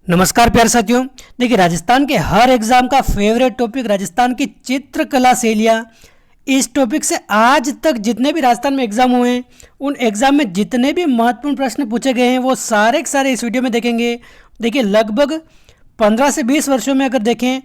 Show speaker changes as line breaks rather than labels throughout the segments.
नमस्कार प्यारे साथियों। देखिए, राजस्थान के हर एग्ज़ाम का फेवरेट टॉपिक राजस्थान की चित्रकला शैलियाँ। इस टॉपिक से आज तक जितने भी राजस्थान में एग्ज़ाम हुए हैं, उन एग्ज़ाम में जितने भी महत्वपूर्ण प्रश्न पूछे गए हैं वो सारे के सारे इस वीडियो में देखेंगे। देखिए, लगभग 15 से 20 वर्षों में अगर देखें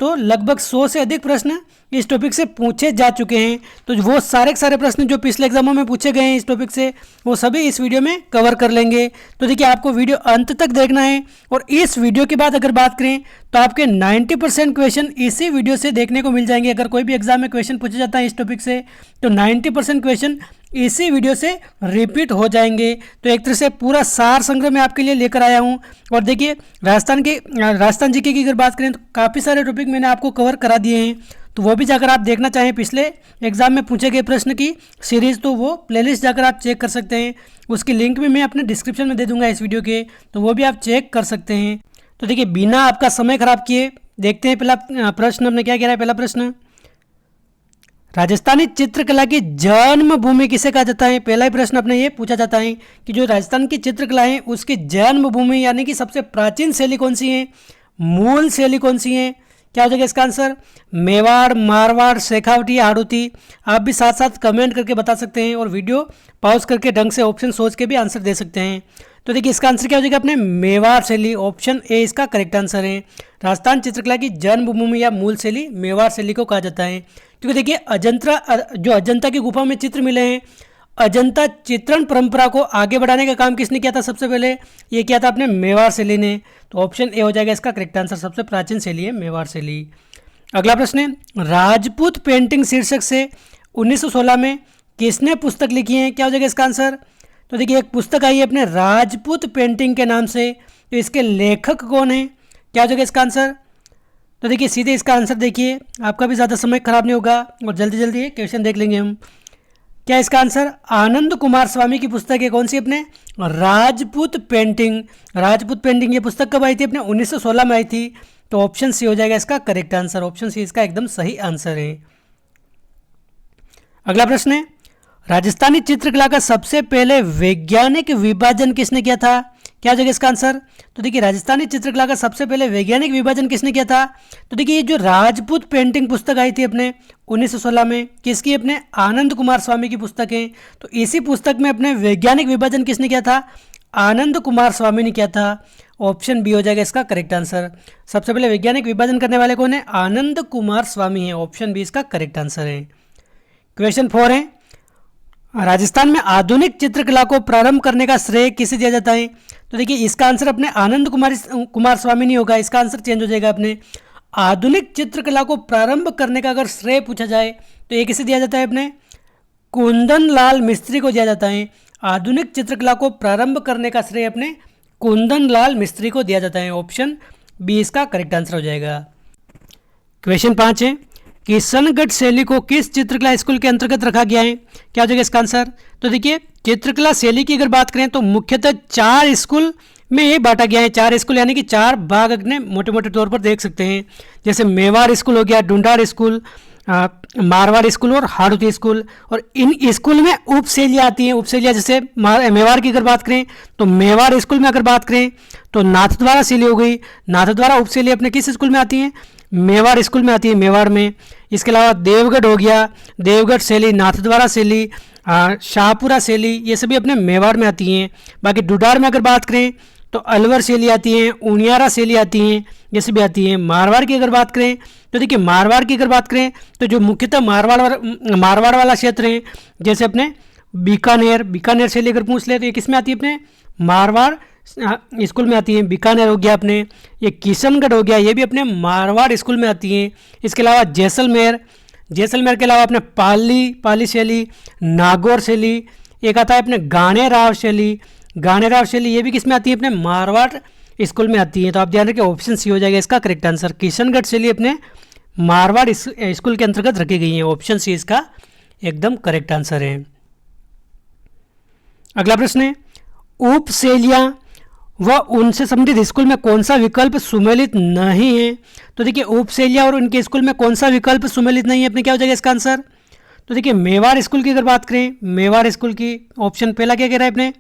तो लगभग 100 से अधिक प्रश्न इस टॉपिक से पूछे जा चुके हैं। तो वो सारे के सारे प्रश्न जो पिछले एग्जामों में पूछे गए हैं इस टॉपिक से, वो सभी इस वीडियो में कवर कर लेंगे। तो देखिए, आपको वीडियो अंत तक देखना है। और इस वीडियो के बाद अगर बात करें तो आपके 90% क्वेश्चन इसी वीडियो से देखने को मिल जाएंगे। अगर कोई भी एग्जाम में क्वेश्चन पूछा जाता है इस टॉपिक से तो 90% क्वेश्चन इसी वीडियो से रिपीट हो जाएंगे। तो एक तरह से पूरा सार संग्रह मैं आपके लिए लेकर आया हूं। और देखिए, राजस्थान जीके की अगर बात करें तो काफ़ी सारे टॉपिक मैंने आपको कवर करा दिए हैं। तो वो भी जाकर आप देखना चाहें पिछले एग्जाम में पूछे गए प्रश्न की सीरीज़, तो वो प्लेलिस्ट जाकर आप चेक कर सकते हैं। उसकी लिंक भी मैं अपने डिस्क्रिप्शन में दे दूंगा इस वीडियो के, तो वो भी आप चेक कर सकते हैं। तो देखिए, बिना आपका समय खराब किए देखते हैं पहला प्रश्न अपने क्या कह रहा है। पहला प्रश्न, राजस्थानी चित्रकला की जन्मभूमि किसे कहा जाता है। पहला ही प्रश्न अपने ये पूछा जाता है कि जो राजस्थान की चित्रकला है उसकी जन्मभूमि यानी कि सबसे प्राचीन शैली कौन सी है, मूल शैली कौन सी है। क्या हो जाएगा इसका आंसर, मेवाड़, मारवाड़, शेखावटी, हाड़ौती। आप भी साथ साथ कमेंट करके बता सकते हैं और वीडियो पॉज करके ढंग से ऑप्शन सोच के भी आंसर दे सकते हैं। तो देखिए, इसका आंसर क्या हो जाएगा अपने मेवाड़ शैली। ऑप्शन ए इसका करेक्ट आंसर है। राजस्थान चित्रकला की जन्मभूमि या मूल शैली मेवाड़ शैली को कहा जाता है। क्योंकि देखिए, अजंता की गुफा में चित्र मिले हैं, अजंता चित्रण परंपरा को आगे बढ़ाने का काम किसने किया था सबसे पहले, ये किया था अपने मेवाड़ शैली ने। तो ऑप्शन ए हो जाएगा इसका करेक्ट आंसर। सबसे प्राचीन शैली है मेवाड़ शैली। अगला प्रश्न है, राजपूत पेंटिंग शीर्षक से 1916 में किसने पुस्तक लिखी है। क्या हो जाएगा इसका आंसर। तो देखिए, एक पुस्तक आई है अपने राजपूत पेंटिंग के नाम से, तो इसके लेखक कौन है। क्या हो जाएगा इसका आंसर। तो देखिए, सीधे इसका आंसर देखिए, आपका भी ज़्यादा समय खराब नहीं होगा और जल्दी जल्दी क्वेश्चन देख लेंगे हम। क्या इसका आंसर, आनंद कुमार स्वामी की पुस्तक है। कौन सी अपने राजपूत पेंटिंग। राजपूत पेंटिंग ये पुस्तक कब आई थी अपने 1916 में आई थी। तो ऑप्शन सी हो जाएगा इसका करेक्ट आंसर। ऑप्शन सी इसका एकदम सही आंसर है। अगला प्रश्न है, राजस्थानी चित्रकला का सबसे पहले वैज्ञानिक विभाजन किसने किया था। क्या हो जाएगा इसका आंसर। तो देखिए, राजस्थानी चित्रकला का सबसे पहले वैज्ञानिक विभाजन किसने किया था। तो देखिए, ये जो राजपूत पेंटिंग पुस्तक आई थी अपने 1916 में, किसकी, अपने आनंद कुमार स्वामी की पुस्तक है। तो इसी पुस्तक में अपने वैज्ञानिक विभाजन किसने किया था, आनंद कुमार स्वामी ने किया था। ऑप्शन बी हो जाएगा इसका करेक्ट आंसर। सबसे पहले वैज्ञानिक विभाजन करने वाले कौन है, आनंद कुमार स्वामी है। ऑप्शन बी इसका करेक्ट आंसर है। क्वेश्चन 4 है, राजस्थान में आधुनिक चित्रकला को प्रारंभ करने का श्रेय किसे दिया जाता है। तो देखिए, इसका आंसर अपने आनंद कुमार स्वामी नहीं होगा, इसका आंसर चेंज हो जाएगा। अपने आधुनिक चित्रकला को प्रारंभ करने का अगर श्रेय पूछा जाए तो ये किसे दिया जाता है, अपने कुंदन लाल मिस्त्री को दिया जाता है। आधुनिक चित्रकला को प्रारंभ करने का श्रेय अपने कुंदन लाल मिस्त्री को दिया जाता है। ऑप्शन बी इसका करेक्ट आंसर हो जाएगा। क्वेश्चन 5 है, किशनगढ़ शैली को किस चित्रकला स्कूल के अंतर्गत रखा गया है। क्या हो जाएगा इसका आंसर। तो देखिए, चित्रकला शैली की अगर बात करें तो मुख्यतः 4 स्कूल में ये बांटा गया है। 4 स्कूल यानी कि 4 भाग अपने मोटे मोटे तौर पर देख सकते हैं। जैसे मेवाड़ स्कूल हो गया, ढूंढाड़ स्कूल, मारवाड़ स्कूल और हाड़ौती स्कूल। और इन स्कूल में उपशैलियाँ आती हैं। उपशैलियाँ जैसे मेवाड़ की अगर बात करें तो मेवाड़ स्कूल में अगर बात करें तो नाथद्वारा शैली हो गई। नाथद्वारा उपशैली अपने किस स्कूल में आती हैं, मेवाड़ स्कूल में आती है, मेवाड़ में। इसके अलावा देवगढ़ हो गया, देवगढ़ शैली, नाथद्वारा शैली, शाहपुरा शैली, ये सभी अपने मेवाड़ में आती हैं। बाकी ढूंढाड़ में अगर बात करें तो अलवर शैली आती हैं, उनियारा शैली आती हैं, ये सभी आती हैं। मारवाड़ की अगर बात करें तो देखिए, मारवाड़ की अगर बात करें तो जो मुख्यतः मारवाड़ वाला क्षेत्र है, जैसे अपने बीकानेर शैली अगर पूछ ले तो ये किस में आती है, अपने मारवाड़ स्कूल में आती है। बीकानेर हो गया अपने, ये किशनगढ़ हो गया, ये भी अपने मारवाड़ स्कूल में आती हैं। इसके अलावा जैसलमेर के अलावा अपने पाली शैली, नागौर शैली, एक आता है अपने गानेराव शैली, ये भी किस में आती है, अपने मारवाड़ स्कूल में आती है। तो आप ध्यान रखिए, ऑप्शन सी हो जाएगा इसका करेक्ट आंसर। किशनगढ़ शैली अपने मारवाड़ स्कूल के अंतर्गत रखी गई है। ऑप्शन सी इसका एकदम करेक्ट आंसर है। अगला प्रश्न है, उपशैलियाँ व उनसे संबंधित स्कूल में कौन सा विकल्प सुमेलित नहीं है। तो देखिए, उपशैलियाँ और उनके स्कूल में कौन सा विकल्प सुमेलित नहीं है, अपने क्या हो जाएगा इसका आंसर। तो देखिए, मेवाड़ स्कूल की अगर बात करें, मेवाड़ स्कूल की ऑप्शन पहला क्या कह रहा है अपने,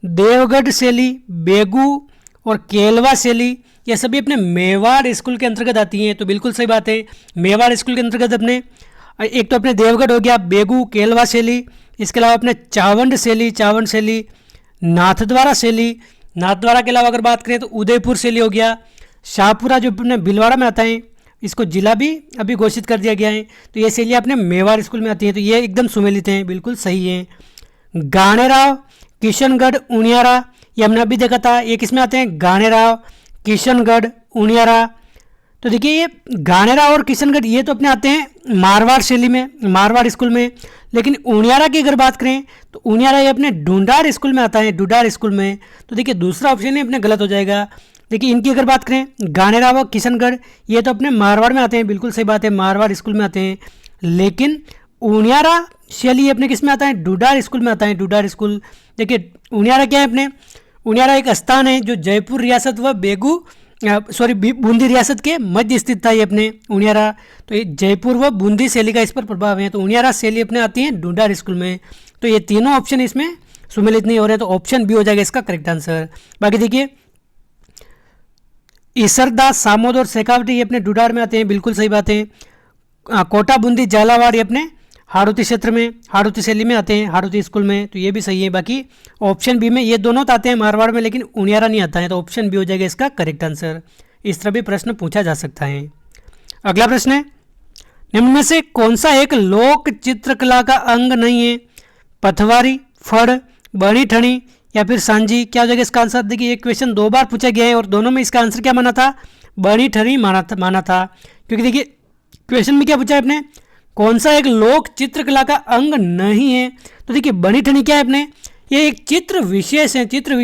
देवगढ़ शैली, बेगू और केलवा शैली, ये सभी अपने मेवाड़ स्कूल के अंतर्गत आती हैं। तो बिल्कुल सही बात है, मेवाड़ स्कूल के अंतर्गत अपने एक तो अपने देवगढ़ हो गया, बेगू केलवा शैली, इसके अलावा अपने चावंड शैली, नाथद्वारा शैली, नाथद्वारा के अलावा अगर बात करें तो उदयपुर शैली हो गया, शाहपुरा जो अपने भीलवाड़ा में आता है, इसको जिला भी अभी घोषित कर दिया गया है। तो ये शैली अपने मेवाड़ स्कूल में आती है, तो ये एकदम सुमेलित हैं, बिल्कुल सही है। गाणेराव, किशनगढ़, उनियारा, ये हमने अभी देखा था, ये किस में आते हैं, गाणेराव, किशनगढ़, उनियारा। तो देखिए ये गाणेराव और किशनगढ़ ये तो अपने आते हैं मारवाड़ शैली में, मारवाड़ स्कूल में, लेकिन उनियारा की अगर बात करें तो उनियारा ये अपने ढूंढार स्कूल में आता है, ढूंढार स्कूल में। तो देखिए दूसरा ऑप्शन ही अपने गलत हो जाएगा। देखिए इनकी अगर बात करें, गाणेराव और किशनगढ़ ये तो अपने मारवाड़ में आते हैं, बिल्कुल सही बात है, मारवाड़ स्कूल में आते हैं, लेकिन उनियारा शैली अपने किस में आता है, ढूंढार स्कूल में आता है, ढूंढार स्कूल। देखिए उनियारा क्या है अपने, उनियारा एक स्थान है जो जयपुर रियासत व बूंदी रियासत के मध्य स्थित था ये अपने उनियारा। तो ये जयपुर व बूंदी शैली का इस पर प्रभाव है। तो उनियारा शैली अपने आती है ढूंढार स्कूल में। तो ये तीनों ऑप्शन इसमें सुमेलित नहीं हो रहे हैं, तो ऑप्शन बी हो जाएगा इसका करेक्ट आंसर। बाकी देखिए ईसरदास, सामोद और शेखावटी ये अपने ढूंढार में आते हैं, बिल्कुल सही बात है। कोटा, बूंदी, झालावाड़ ये अपने हाड़ौती क्षेत्र में, हाड़ौती शैली में आते हैं, हाड़ौती स्कूल में, तो ये भी सही है। बाकी ऑप्शन बी में ये दोनों तो आते हैं मारवाड़ में, लेकिन उनियारा नहीं आता है, तो ऑप्शन बी हो जाएगा इसका करेक्ट आंसर। इस तरह भी प्रश्न पूछा जा सकता है। अगला प्रश्न है, निम्न में से कौन सा एक लोक चित्रकला का अंग नहीं है, पथवारी, फड़, बड़ी ठणी या फिर सांझी? क्या हो जाएगा इसका आंसर? देखिए ये क्वेश्चन 2 बार पूछा गया है और दोनों में इसका आंसर क्या माना था, बड़ी ठणी माना था। क्योंकि देखिए क्वेश्चन में क्या पूछा है अपने, कौन सा एक लोक चित्रकला का अंग नहीं है? तो देखिए बड़ी ठनी क्या है अपने, ये एक चित्र विशेष है, चित्र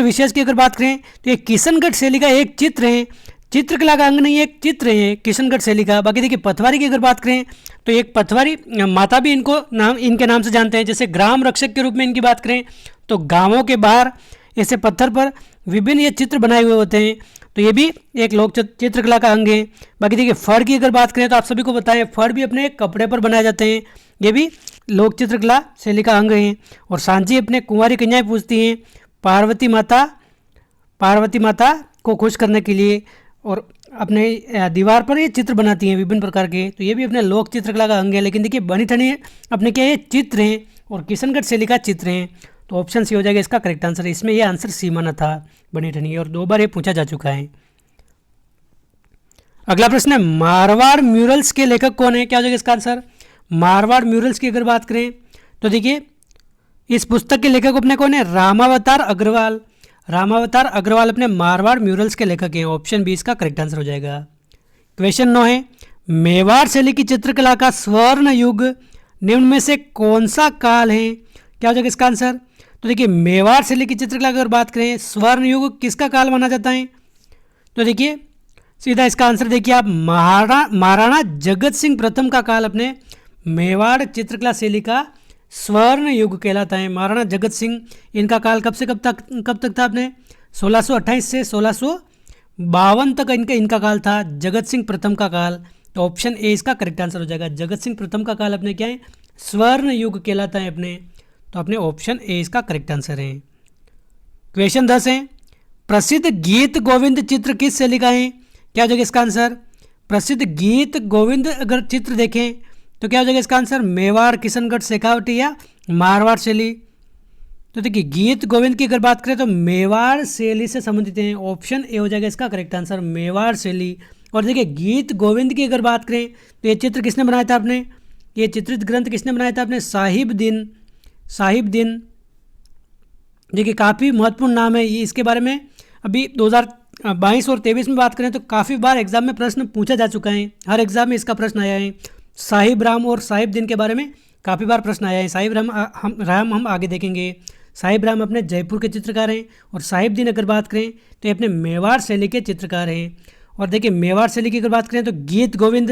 विशेष की अगर बात करें तो ये किशनगढ़ शैली का एक चित्र है, चित्रकला का अंग नहीं है, एक चित्र है किशनगढ़ शैली का। बाकी देखिए पथवारी की अगर बात करें तो एक पथवारी माता भी इनके नाम से जानते हैं। जैसे ग्राम रक्षक के रूप में इनकी बात करें तो गाँवों के बाहर ऐसे पत्थर पर विभिन्न ये चित्र बनाए हुए होते हैं, तो ये भी एक लोक चित्रकला का अंग है। बाकी देखिए फड़ की अगर बात करें तो आप सभी को बताएं, फड़ भी अपने कपड़े पर बनाए जाते हैं, ये भी लोक चित्रकला शैली का अंग है। और सांझी अपने कुंवारी कन्याएं पूजती हैं पार्वती माता को खुश करने के लिए, और अपने दीवार पर ये चित्र बनाती हैं विभिन्न प्रकार के, तो ये भी अपने लोक चित्रकला का अंग है। लेकिन देखिए बनी ठनी अपने क्या ये चित्र हैं और किशनगढ़ शैली का चित्र हैं, तो ऑप्शन सी हो जाएगा इसका करेक्ट आंसर। इसमें ये आंसर सी माना था बनी ठनी, और 2 बार ये पूछा जा चुका है। अगला प्रश्न है, मारवाड़ म्यूरल्स के लेखक कौन है? क्या हो जाएगा इसका आंसर? मारवाड़ म्यूरल्स की अगर बात करें तो देखिए इस पुस्तक के लेखक अपने कौन है, रामावतार अग्रवाल अपने मारवाड़ म्यूरल्स के लेखक हैं। ऑप्शन बी इसका करेक्ट आंसर हो जाएगा। क्वेश्चन 9 है, मेवाड़ शैली की चित्रकला का स्वर्ण युग निम्न में से कौन सा काल है? क्या हो जाएगा इसका आंसर? तो देखिए मेवाड़ शैली की चित्रकला की अगर बात करें, स्वर्ण युग किसका काल माना जाता है? तो देखिए सीधा इसका आंसर देखिए आप, महाराणा जगत सिंह प्रथम का काल अपने मेवाड़ चित्रकला शैली का स्वर्ण युग कहलाता है। महाराणा जगत सिंह, इनका काल कब से कब तक था अपने 1628 से 1652 तक इनका काल था, जगत सिंह प्रथम का काल। तो ऑप्शन ए इसका करेक्ट आंसर हो जाएगा। जगत सिंह प्रथम का काल अपने क्या है, स्वर्ण युग कहलाता है अपने, तो अपने ऑप्शन ए इसका करेक्ट आंसर है। क्वेश्चन 10 है, प्रसिद्ध गीत गोविंद चित्र किस शैली का है? क्या हो जाएगा इसका आंसर? प्रसिद्ध गीत गोविंद अगर चित्र देखें तो क्या हो जाएगा इसका आंसर? मेवाड़, किशनगढ़, शेखावटी या मारवाड़ शैली? तो देखिए गीत गोविंद की अगर बात करें तो मेवाड़ शैली से संबंधित हैं। ऑप्शन ए हो जाएगा इसका करेक्ट आंसर, मेवाड़ शैली। और देखिए गीत गोविंद की अगर बात करें तो ये चित्र किसने बनाया था अपने, ये चित्रित ग्रंथ किसने बनाया था अपने? साहिब दिन। देखिए काफ़ी महत्वपूर्ण नाम है, ये इसके बारे में अभी 2022 और 23 में बात करें तो काफ़ी बार एग्जाम में प्रश्न पूछा जा चुका है, हर एग्जाम में इसका प्रश्न आया है। साहिब राम और साहिब दिन के बारे में काफ़ी बार प्रश्न आया है। साहिब राम हम आगे देखेंगे। साहिब राम अपने जयपुर के चित्रकार हैं, और साहिब दिन अगर बात करें तो ये अपने मेवाड़ शैली के चित्रकार हैं। और देखिए मेवाड़ शैली की अगर बात करें तो गीत गोविंद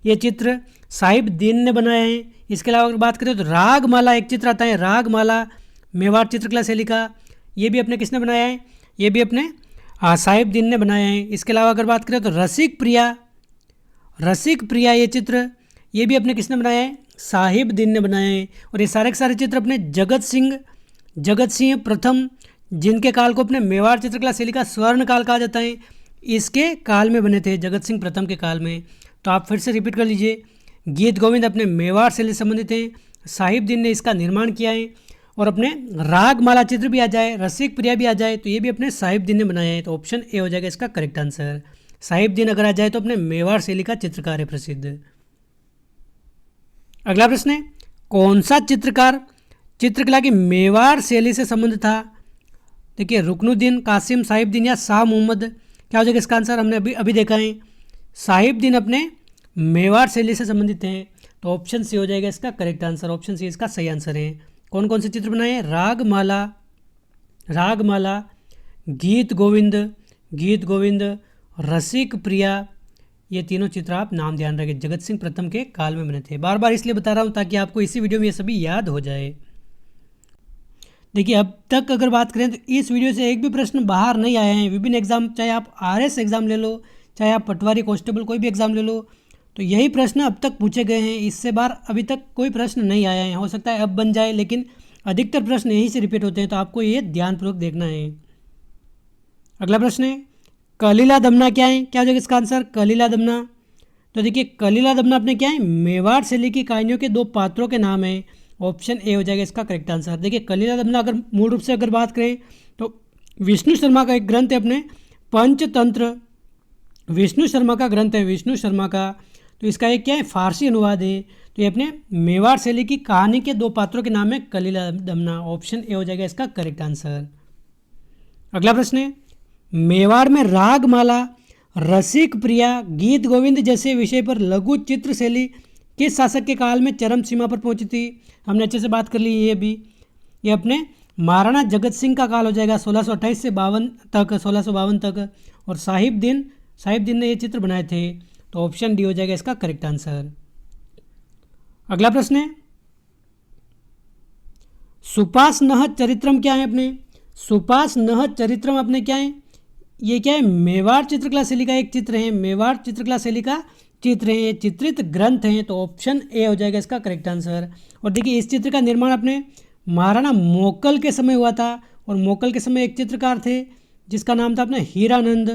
ये चित्र साहिब दिन ने बनाया है। इसके अलावा अगर बात करें तो रागमाला एक चित्र आता है, रागमाला मेवाड़ चित्रकला शैली का, ये भी अपने किसने बनाया है? ये भी अपने साहिब दिन ने बनाया है। इसके अलावा अगर बात करें तो रसिक प्रिया ये चित्र, ये भी अपने किसने बनाया है? साहिब दिन ने बनाया है। और ये सारे के सारे चित्र अपने जगत सिंह प्रथम जिनके काल को अपने मेवाड़ चित्रकला शैली का स्वर्ण काल कहा जाता है, इसके काल में बने थे, जगत सिंह प्रथम के काल में। तो आप फिर से रिपीट कर लीजिए, गीत गोविंद अपने मेवाड़ शैली से संबंधित हैं, साहिबदीन ने इसका निर्माण किया है, और अपने रागमाला चित्र भी आ जाए, रसिक प्रिया भी आ जाए तो ये भी अपने साहिबदीन ने बनाया है। तो ऑप्शन ए हो जाएगा इसका करेक्ट आंसर। साहिबदीन अगर आ जाए तो अपने मेवाड़ शैली का चित्रकार है प्रसिद्ध। अगला प्रश्न है, कौन सा चित्रकार चित्रकला की मेवाड़ शैली से संबंधित था? देखिए, रुकनुद्दीन, कासिम साहिबदीन या शाह मोहम्मद। क्या हो जाएगा इसका आंसर? हमने अभी अभी देखा है, साहिबदीन अपने मेवाड़ शैली से संबंधित हैं। तो ऑप्शन सी हो जाएगा इसका करेक्ट आंसर। ऑप्शन सी इसका सही आंसर है। कौन कौन से चित्र बनाए हैं? रागमाला, गीत गोविंद, रसिक प्रिया, ये तीनों चित्र आप नाम ध्यान रखें, जगत सिंह प्रथम के काल में बने थे। बार बार इसलिए बता रहा हूँ ताकि आपको इसी वीडियो में ये सभी याद हो जाए। देखिए, अब तक अगर बात करें तो इस वीडियो से एक भी प्रश्न बाहर नहीं आए हैं। विभिन्न एग्जाम, चाहे आप RS एग्ज़ाम ले लो, चाहे आप पटवारी कांस्टेबल कोई भी एग्ज़ाम ले लो, तो यही प्रश्न अब तक पूछे गए हैं। इससे बाहर अभी तक कोई प्रश्न नहीं आया है। हो सकता है अब बन जाए, लेकिन अधिकतर प्रश्न यहीं से रिपीट होते हैं, तो आपको ये ध्यानपूर्वक देखना है। अगला प्रश्न है, कलीला दमना क्या है? क्या हो जाएगा इसका आंसर? कलीला दमना, तो देखिए कलीला दमना अपने क्या है? मेवाड़ शैली की कहानियों के दो पात्रों के नाम हैं। ऑप्शन ए हो जाएगा इसका करेक्ट आंसर। देखिए, कलीला दमना अगर मूल रूप से अगर बात करें तो विष्णु शर्मा का एक ग्रंथ है अपने पंचतंत्र, विष्णु शर्मा का ग्रंथ है, विष्णु शर्मा का। तो इसका एक क्या है? फारसी अनुवाद है। तो ये अपने मेवाड़ शैली की कहानी के दो पात्रों के नाम है कलीला दमना। ऑप्शन ए हो जाएगा इसका करेक्ट आंसर। अगला प्रश्न है, मेवाड़ में रागमाला, रसिक प्रिया, गीत गोविंद जैसे विषय पर लघु चित्र शैली किस शासक के काल में चरम सीमा पर पहुंची थी? हमने अच्छे से बात कर ली ये भी। ये अपने महाराणा जगत सिंह का काल हो जाएगा, 1628 से 1652 तक। और साहिबदीन ने ये चित्र बनाए थे। तो ऑप्शन डी हो जाएगा इसका करेक्ट आंसर। अगला प्रश्न है, सुपासनह चरित्रम क्या है अपने? सुपासनह चरित्रम अपने क्या है? ये क्या है? मेवाड़ चित्रकला शैली का एक चित्र है, मेवाड़ चित्रकला शैली का चित्र है, ये चित्रित ग्रंथ हैं। तो ऑप्शन ए हो जाएगा इसका करेक्ट आंसर। और देखिए, इस चित्र का निर्माण अपने महाराणा मोकल के समय हुआ था, और मोकल के समय एक चित्रकार थे जिसका नाम था अपना हीरानंद।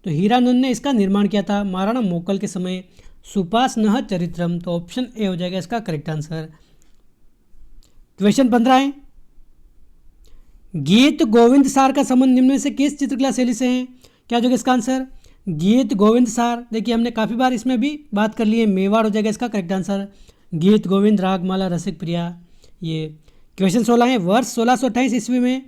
तो हीरानंद ने इसका निर्माण किया था महाराणा मोकल के समय। सुपासनह चरित्रम, तो ऑप्शन ए हो जाएगा इसका करेक्ट आंसर। क्वेश्चन 15 है, गीत गोविंद सार का संबंध निम्न में से किस चित्रकला शैली से है? क्या हो जाएगा इसका आंसर? गीत गोविंद सार, देखिए हमने काफ़ी बार इसमें भी बात कर ली है, मेवाड़ हो जाएगा इसका करेक्ट आंसर। गीत गोविंद, रागमाला, रसिक प्रिया। ये क्वेश्चन 16 है, वर्ष 1628 ईस्वी में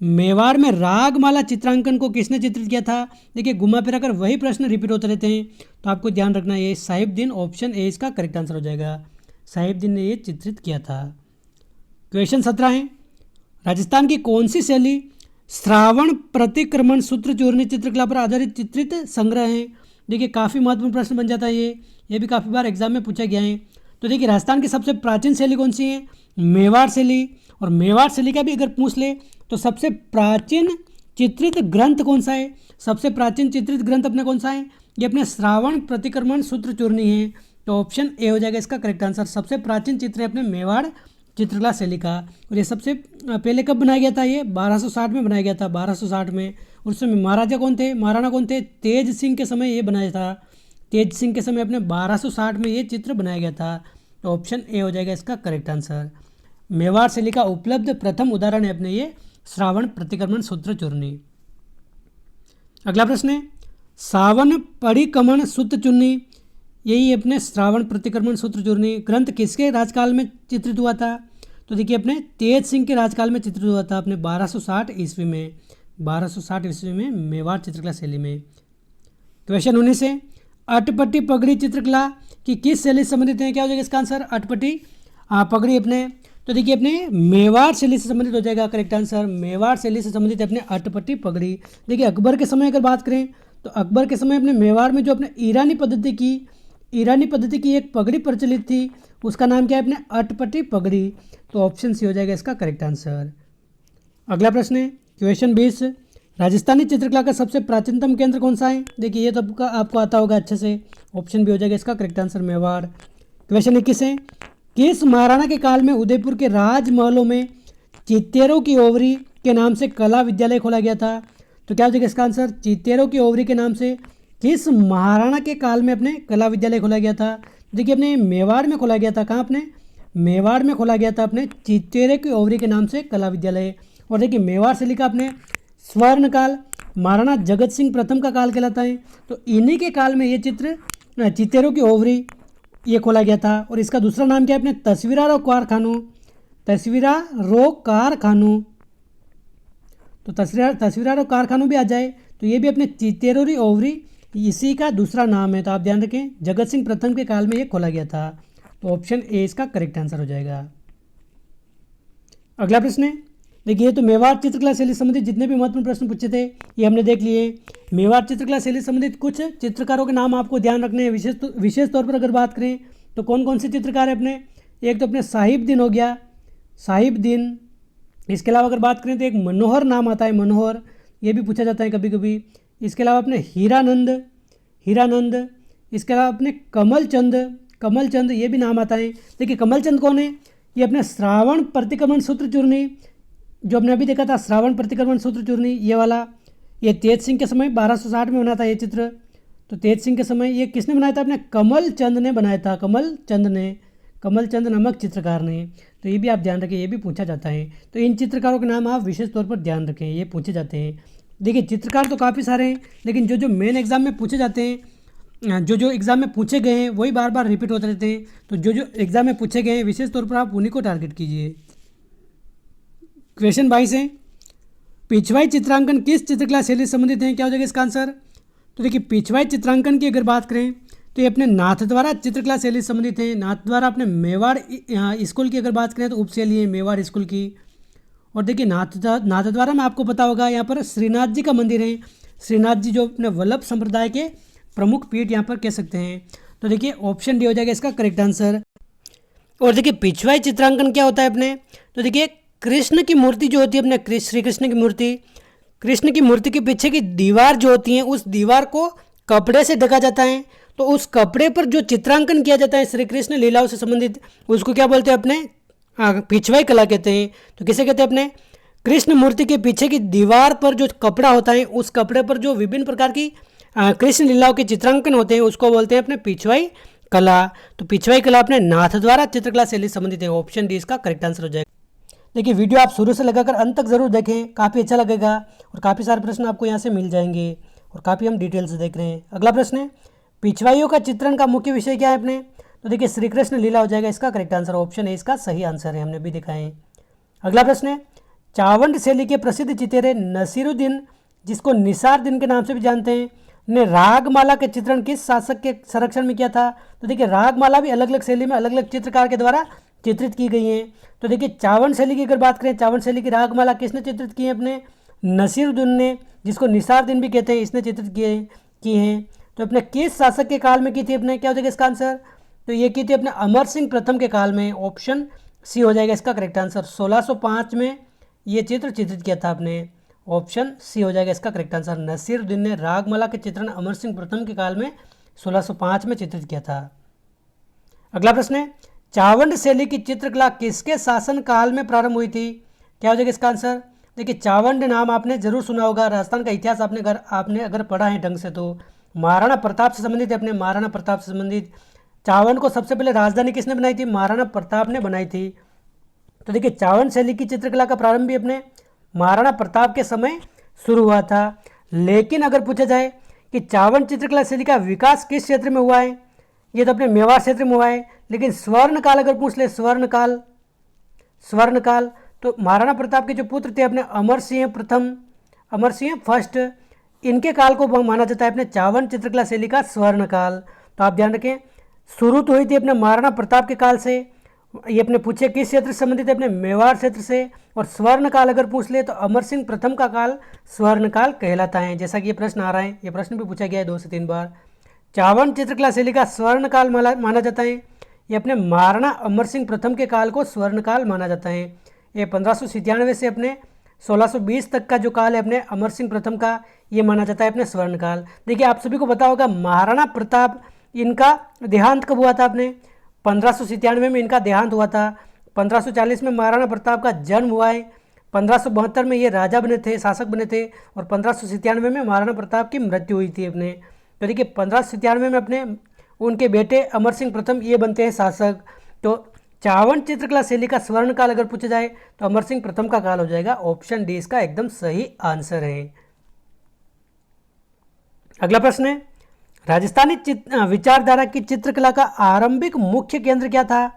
मेवाड़ में रागमाला चित्रांकन को किसने चित्रित किया था? देखिए, घुमा फिरा कर वही प्रश्न रिपीट होते रहते हैं, तो आपको ध्यान रखना है, ये साहिबदीन, ऑप्शन ए इसका करेक्ट आंसर हो जाएगा। साहिबदीन ने ये चित्रित किया था। क्वेश्चन 17 है, राजस्थान की कौन सी शैली श्रावण प्रतिक्रमण सूत्र चूर्णी चित्रकला पर आधारित चित्रित संग्रह है? देखिए, काफ़ी महत्वपूर्ण प्रश्न बन जाता है ये भी काफ़ी बार एग्जाम में पूछा गया है। तो देखिए, राजस्थान की सबसे प्राचीन शैली कौन सी है? मेवाड़ शैली। और मेवाड़ शैली का भी अगर पूछ ले तो सबसे प्राचीन चित्रित ग्रंथ कौन सा है? सबसे प्राचीन चित्रित ग्रंथ अपने कौन सा है? ये अपने श्रावण प्रतिक्रमण सूत्र चूर्णी है। तो ऑप्शन ए हो जाएगा इसका करेक्ट आंसर। सबसे प्राचीन चित्र है अपने मेवाड़ चित्रकला शैली का। और ये सबसे पहले कब बनाया गया था? ये 1260 में बनाया गया था, 1260 में। और उस समय महाराजा कौन थे? महाराणा कौन थे? तेज सिंह के समय ये बनाया था। तेज सिंह के समय अपने 1260 में ये चित्र बनाया गया था। तो ऑप्शन ए हो जाएगा इसका करेक्ट आंसर। मेवाड़ शैली का उपलब्ध प्रथम उदाहरण है अपने ये श्रावण प्रतिक्रमण सूत्र चूर्णी। अगला प्रश्न है, सावन परिकमण सूत्र चूर्णी, यही अपने श्रावण प्रतिक्रमण सूत्र चूर्णी ग्रंथ किसके राजकाल में चित्रित हुआ था? तो देखिए, अपने तेज सिंह के राजकाल में चित्रित हुआ था, अपने 1260 ईस्वी में, 1260 ईस्वी में मेवाड़ चित्रकला शैली में। क्वेश्चन 19 है, अटपटी पगड़ी चित्रकला की किस शैली से संबंधित है? क्या हो जाएगा इसका आंसर? अटपटी पगड़ी अपने, तो देखिए अपने मेवाड़ शैली से संबंधित हो जाएगा करेक्ट आंसर। मेवाड़ शैली से संबंधित अपने अटपटी पगड़ी। देखिए, अकबर के समय अगर बात करें तो अकबर के समय अपने मेवाड़ में जो अपने ईरानी पद्धति की एक पगड़ी प्रचलित थी, उसका नाम क्या है? अपने अटपटी पगड़ी। तो ऑप्शन सी हो जाएगा इसका करेक्ट आंसर। अगला प्रश्न है, क्वेश्चन 20, राजस्थानी चित्रकला का सबसे प्राचीनतम केंद्र कौन सा है? देखिए, ये तो आपको आता होगा अच्छे से। ऑप्शन बी हो जाएगा इसका करेक्ट आंसर, मेवाड़। क्वेश्चन 21 है, किस महाराणा के काल में उदयपुर के राजमहलों में चित्तेरों की ओवरी के नाम से कला विद्यालय खोला गया था? तो क्या हो जाएगा इसका आंसर? चितेरो की ओवरी के नाम से किस महाराणा के काल में अपने कला विद्यालय खोला गया था? देखिए अपने मेवाड़ में खोला गया था। कहाँ? अपने मेवाड़ में खोला गया था अपने चितेरे की ओवरी के नाम से कला विद्यालय। और देखिए मेवाड़ से लिखा अपने स्वर्ण काल, महाराणा जगत सिंह प्रथम का काल कहलाता है। तो इन्हीं के काल में ये चितेरो की ओवरी ये खोला गया था। और इसका दूसरा नाम क्या है? अपने तस्वीरारो कारखानों, तस्वीरारो कारखानों। तो तस्वीरारो कारखानों भी आ जाए तो ये भी अपने चितेरोरी ओवरी इसी का दूसरा नाम है। तो आप ध्यान रखें, जगत सिंह प्रथम के काल में ये खोला गया था। तो ऑप्शन ए इसका करेक्ट आंसर हो जाएगा। अगला प्रश्न है, देखिए तो मेवाड़ चित्रकला शैली संबंधित जितने भी महत्वपूर्ण प्रश्न पूछे थे ये हमने देख लिए। मेवाड़ चित्रकला शैली संबंधित कुछ चित्रकारों के नाम आपको ध्यान रखने हैं। विशेष तौर पर अगर बात करें तो कौन कौन से चित्रकार हैं अपने? एक तो अपने साहिबदीन हो गया, साहिबदीन। इसके अलावा अगर बात करें तो एक मनोहर नाम आता है, मनोहर, ये भी पूछा जाता है कभी कभी। इसके अलावा अपने हीरानंद। इसके अलावा अपने कमलचंद ये भी नाम आता है। देखिए कमलचंद कौन है? ये अपने श्रावण प्रतिक्रमण सूत्र चूर्णी, जो हमने अभी देखा था श्रावण प्रतिक्रमण सूत्र चूर्णी, ये वाला, ये तेज सिंह के समय 1260 में बना था ये चित्र। तो तेज सिंह के समय ये किसने बनाया था? अपने कमलचंद ने बनाया था, कमलचंद नामक चित्रकार ने। तो ये भी आप ध्यान रखें, ये भी पूछा जाता है। तो इन चित्रकारों के नाम आप विशेष तौर पर ध्यान रखें, ये पूछे जाते हैं। देखिए चित्रकार तो काफ़ी सारे हैं, लेकिन जो मेन एग्जाम में पूछे जाते हैं, जो एग्ज़ाम में पूछे गए हैं वही बार बार रिपीट होते रहते हैं। तो जो एग्ज़ाम में पूछे गए हैं विशेष तौर पर आप उन्हीं को टारगेट कीजिए। क्वेश्चन 22 है, पिछवाई चित्रांकन किस चित्रकला शैली से संबंधित है? क्या हो जाएगा इसका आंसर? तो देखिए पिछवाई चित्रांकन की अगर बात करें तो ये अपने नाथद्वारा चित्रकला शैली से संबंधित है। नाथद्वारा अपने मेवाड़ स्कूल की अगर बात करें तो उपशैली है मेवाड़ स्कूल की। और देखिए नाथद्वारा में आपको पता होगा यहाँ पर श्रीनाथ जी का मंदिर है। श्रीनाथ जी जो अपने वल्लभ संप्रदाय के प्रमुख पीठ यहाँ पर कह सकते हैं। तो देखिए ऑप्शन डी हो जाएगा इसका करेक्ट आंसर। और देखिए पिछवाई चित्रांकन क्या होता है अपने? तो देखिए कृष्ण की मूर्ति जो होती है अपने श्री कृष्ण की मूर्ति के पीछे की दीवार जो होती है उस दीवार को कपड़े से ढका जाता है। तो उस कपड़े पर जो चित्रांकन किया जाता है श्री कृष्ण लीलाओं से संबंधित, उसको क्या बोलते हैं अपने? पिछवाई कला कहते हैं। तो किसे कहते हैं अपने? कृष्ण मूर्ति के पीछे की दीवार पर जो कपड़ा होता है उस कपड़े पर जो विभिन्न प्रकार की कृष्ण लीलाओं के चित्रांकन होते हैं उसको बोलते हैं अपने पिछवाई कला। तो पिछवाई कला अपने नाथद्वारा चित्रकला शैली संबंधित है। ऑप्शन डी इसका करेक्ट आंसर हो जाएगा। देखिए वीडियो आप शुरू से लगाकर अंत तक ज़रूर देखें, काफ़ी अच्छा लगेगा और काफ़ी सारे प्रश्न आपको यहाँ से मिल जाएंगे और काफ़ी हम डिटेल से देख रहे हैं। अगला प्रश्न है, पिछवाइयों का चित्रण का मुख्य विषय क्या है अपने? तो देखिए श्री कृष्ण लीला हो जाएगा इसका करेक्ट आंसर। ऑप्शन ए इसका सही आंसर है, हमने भी देखा है। अगला प्रश्न है, चावंड शैली के प्रसिद्ध चितेरे नसीरुद्दीन, जिसको निसारुद्दीन के नाम से भी जानते हैं, ने रागमाला के चित्रण किस शासक के संरक्षण में किया था? तो देखिए रागमाला भी अलग अलग शैली में अलग अलग चित्रकार के द्वारा चित्रित की गई हैं। तो देखिए चावंड शैली की अगर बात करें, चावंड शैली की रागमाला किसने चित्रित की है अपने? नसीरुद्दीन ने, जिसको निसारुद्दीन भी कहते हैं, इसने चित्रित की हैं। तो अपने किस शासक के काल में की थी अपने? क्या हो जाएगा इसका आंसर? तो ये की थी अपने अमर सिंह प्रथम के काल में। ऑप्शन सी हो जाएगा इसका करेक्ट आंसर। 1605 में ये चित्र चित्रित किया था आपने। ऑप्शन सी हो जाएगा इसका करेक्ट आंसर। नसीरुद्दीन ने रागमाला के चित्रण अमर सिंह प्रथम के काल में 1605 में चित्रित किया था। अगला प्रश्न है, चावंड शैली की चित्रकला किसके शासन काल में प्रारंभ हुई थी? क्या हो जाएगा इसका आंसर? देखिए चावंड नाम आपने जरूर सुना होगा, राजस्थान का इतिहास आपने अगर पढ़ा है ढंग से तो महाराणा प्रताप से संबंधित है अपने। महाराणा प्रताप से संबंधित चावंड को सबसे पहले राजधानी किसने बनाई थी? महाराणा प्रताप ने बनाई थी। तो देखिए चावंड शैली की चित्रकला का प्रारंभ भी अपने महाराणा प्रताप के समय शुरू हुआ था। लेकिन अगर पूछा जाए कि चावंड चित्रकला शैली का विकास किस क्षेत्र में हुआ है, ये तो अपने मेवाड़ क्षेत्र में हुआ है। लेकिन स्वर्ण काल अगर पूछ ले, स्वर्ण काल तो महाराणा प्रताप के जो पुत्र थे अपने अमर सिंह फर्स्ट, इनके काल को माना जाता है अपने चावंड चित्रकला शैली का स्वर्ण काल। तो आप ध्यान रखें, शुरू तो हुई थी अपने महाराणा प्रताप के काल से। ये अपने पूछे किस क्षेत्र से संबंधित है? अपने मेवाड़ क्षेत्र से। और स्वर्ण काल अगर पूछ ले तो अमर सिंह प्रथम का काल स्वर्ण काल कहलाता है। जैसा कि ये प्रश्न आ रहा है, ये प्रश्न भी पूछा गया है 2 से 3 बार। चावंड चित्रकला शैली का स्वर्ण काल माना जाता है। ये अपने महाराणा अमर सिंह प्रथम के काल को स्वर्ण काल माना जाता है। ये 1597 से अपने 1620 तक का जो काल है अपने अमर सिंह प्रथम का, ये माना जाता है अपने स्वर्ण काल। देखिए आप सभी को पता होगा महाराणा प्रताप, इनका देहांत कब हुआ था? अपने 1597 में इनका देहांत हुआ था। 1540 में महाराणा प्रताप का जन्म हुआ है। 1572 में ये राजा बने थे, शासक बने थे, और 1597 में महाराणा प्रताप की मृत्यु हुई थी अपने। तो देखिए 1597 में अपने उनके बेटे अमर सिंह प्रथम ये बनते हैं शासक। तो 52 चित्रकला शैली का स्वर्ण काल अगर पूछा जाए तो अमर सिंह प्रथम का काल हो जाएगा। ऑप्शन डी इसका एकदम सही आंसर है। अगला प्रश्न है, राजस्थानी विचारधारा की चित्रकला का आरंभिक मुख्य केंद्र क्या था?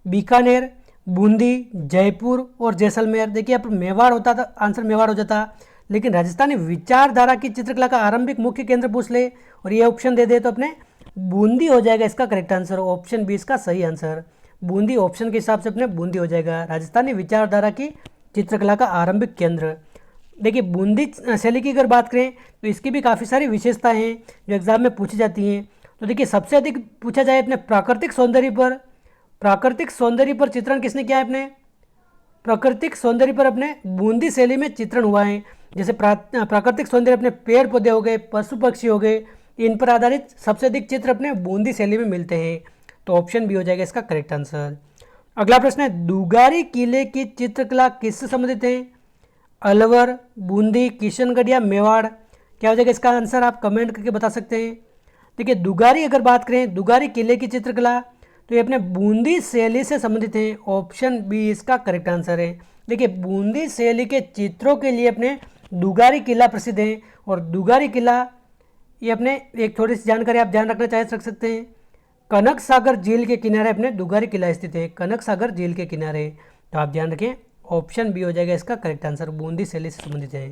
बीकानेर, बूंदी, जयपुर और जैसलमेर। देखिए अब मेवाड़ होता था, आंसर मेवाड़ हो जाता, लेकिन राजस्थानी विचारधारा की चित्रकला का आरंभिक मुख्य केंद्र पूछ ले और ये ऑप्शन दे दे तो अपने बूंदी हो जाएगा इसका करेक्ट आंसर। ऑप्शन बी इसका सही आंसर, बूंदी ऑप्शन के हिसाब से अपने बूंदी हो जाएगा। राजस्थानी विचारधारा की चित्रकला का आरंभिक केंद्र। देखिए बूंदी शैली की अगर बात करें तो इसकी भी काफ़ी सारी विशेषताएं हैं जो एग्जाम में पूछी जाती हैं। तो देखिए सबसे अधिक पूछा जाए अपने प्राकृतिक सौंदर्य पर, प्राकृतिक सौंदर्य पर चित्रण किसने किया है? अपने प्राकृतिक सौंदर्य पर अपने बूंदी शैली में चित्रण हुआ है। जैसे प्राकृतिक सौंदर्य अपने पेड़ पौधे हो गए, पशु पक्षी हो गए, इन पर आधारित सबसे अधिक चित्र अपने बूंदी शैली में मिलते हैं। तो ऑप्शन बी हो जाएगा इसका करेक्ट आंसर। अगला प्रश्न है, दुगारी किले की चित्रकला किससे संबंधित है? अलवर, बूंदी, किशनगढ़ या मेवाड़? क्या हो जाएगा इसका आंसर? आप कमेंट करके बता सकते हैं। देखिए दुगारी अगर बात करें, दुगारी किले की चित्रकला तो ये अपने बूंदी शैली से संबंधित है। ऑप्शन बी इसका करेक्ट आंसर है। देखिए बूंदी शैली के चित्रों के लिए अपने दुगारी किला प्रसिद्ध है, और दुगारी किला ये अपने एक थोड़ी सी जानकारी आप ध्यान रखना चाहे रख सकते हैं। कनक सागर झील के किनारे अपने दुगारी किला स्थित है, कनक सागर झील के किनारे। तो आप ध्यान रखें, ऑप्शन बी हो जाएगा इसका करेक्ट आंसर, बूंदी शैली से संबंधित है।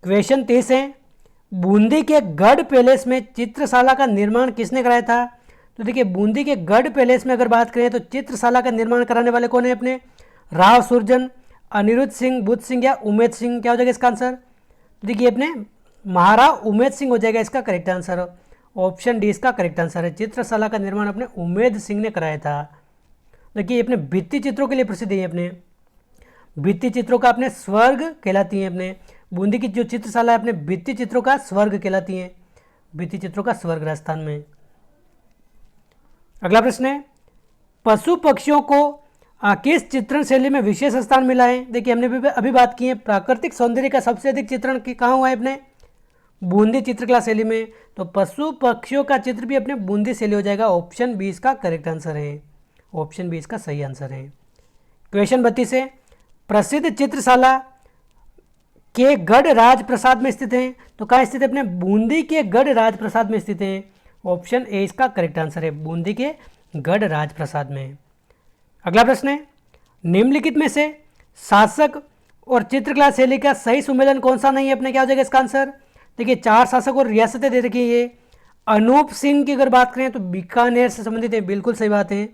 क्वेश्चन 30 है, बूंदी के गढ़ पैलेस में चित्रशाला का निर्माण किसने कराया था? तो देखिए बूंदी के गढ़ पैलेस में अगर बात करें तो चित्रशाला का निर्माण कराने वाले कौन है? अपने राव सुरजन, अनिरुद्ध सिंह, बुद्ध सिंह या उमेद सिंह? क्या हो जाएगा इसका आंसर? तो देखिए अपने महाराव उमेद सिंह हो जाएगा इसका करेक्ट आंसर। ऑप्शन डी इसका करेक्ट आंसर है। चित्रशाला का निर्माण अपने उमेद सिंह ने कराया था। देखिए अपने भित्ति चित्रों के लिए प्रसिद्ध है, अपने भित्ति चित्रों का अपने स्वर्ग कहलाती हैं। अपने बूंदी की जो चित्रशाला है अपने भित्ति चित्रों का स्वर्ग कहलाती है, भित्ति चित्रों का स्वर्ग राजस्थान में। अगला प्रश्न है, पशु पक्षियों को किस चित्रण शैली में विशेष स्थान मिला है? देखिए हमने अभी बात की है, प्राकृतिक सौंदर्य का सबसे अधिक चित्रण कहाँ हुआ है? अपने बूंदी चित्रकला शैली में। तो पशु पक्षियों का चित्र भी अपने बूंदी शैली हो जाएगा। ऑप्शन बी इसका करेक्ट आंसर है, ऑप्शन बी इसका सही आंसर है। क्वेश्चन 32 है, प्रसिद्ध चित्रशाला के गढ़ राजप्रसाद में स्थित है। तो कहाँ स्थित है? अपने बूंदी के गढ़ राजप्रसाद में स्थित है। ऑप्शन ए इसका करेक्ट आंसर है, बूंदी के गढ़ राजप्रसाद में। अगला प्रश्न है, निम्नलिखित में से शासक और चित्रकला शैली का सही सुमेलन कौन सा नहीं है? अपने क्या हो जाएगा इसका आंसर? देखिए 4 शासक और रियासतें दे रखी है ये। अनूप सिंह की अगर बात करें तो बीकानेर से संबंधित है, बिल्कुल सही बात है।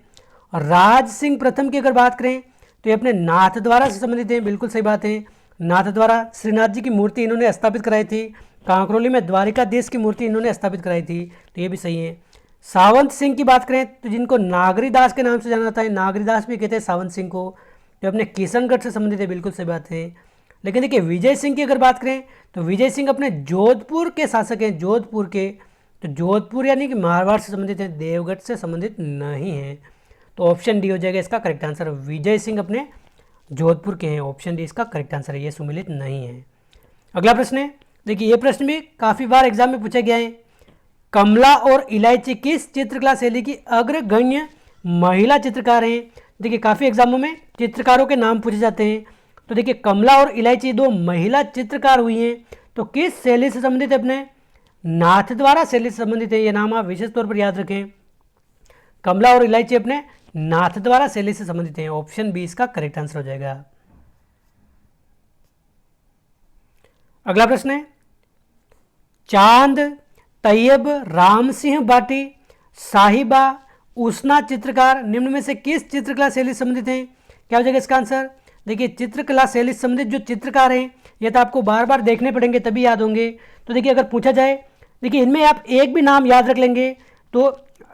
और राज सिंह प्रथम की अगर बात करें तो ये अपने नाथद्वारा से संबंधित है, बिल्कुल सही बात है। नाथद्वारा श्रीनाथ जी की मूर्ति इन्होंने स्थापित कराई थी। कांकरोली में द्वारिकाधीश की मूर्ति इन्होंने स्थापित कराई थी, तो ये भी सही है। सावंत सिंह की बात करें तो जिनको नागरीदास के नाम से जाना जाता है, नागरीदास भी कहते हैं सावंत सिंह को, जो अपने किशनगढ़ से संबंधित है, बिल्कुल सही बात है। लेकिन देखिए विजय सिंह की अगर बात करें तो विजय सिंह अपने जोधपुर के शासक हैं, जोधपुर के। तो जोधपुर यानी कि मारवाड़ से संबंधित है, देवगढ़ से संबंधित नहीं है। तो ऑप्शन डी हो जाएगा इसका करेक्ट आंसर, विजय सिंह अपने जोधपुर के हैं। ऑप्शन डी इसका करेक्ट आंसर है, ये सुमेलित नहीं है। अगला प्रश्न है, देखिए ये प्रश्न भी काफ़ी बार एग्जाम में पूछा गया है। कमला और इलायची किस चित्रकला शैली की अग्रगण्य महिला चित्रकार हैं? देखिए काफ़ी एग्जामों में चित्रकारों के नाम पूछे जाते हैं। तो देखिए कमला और इलायची 2 महिला चित्रकार हुई हैं, तो किस शैली से संबंधित है? अपने नाथद्वारा शैली से संबंधित है। ये नाम आप विशेष तौर पर याद रखें, कमला और इलायची अपने नाथद्वारा शैली से संबंधित हैं। ऑप्शन बी इसका करेक्ट आंसर हो जाएगा। अगला प्रश्न है, चांद, तैयब, राम सिंह बाटी, साहिबा, उष्णा चित्रकार निम्न में से किस चित्रकला शैली से संबंधित हैं? क्या हो जाएगा इसका आंसर? देखिए चित्रकला शैली से संबंधित जो चित्रकार हैं ये तो आपको बार बार देखने पड़ेंगे तभी याद होंगे। तो देखिए अगर पूछा जाए, देखिए इनमें आप एक भी नाम याद रख लेंगे तो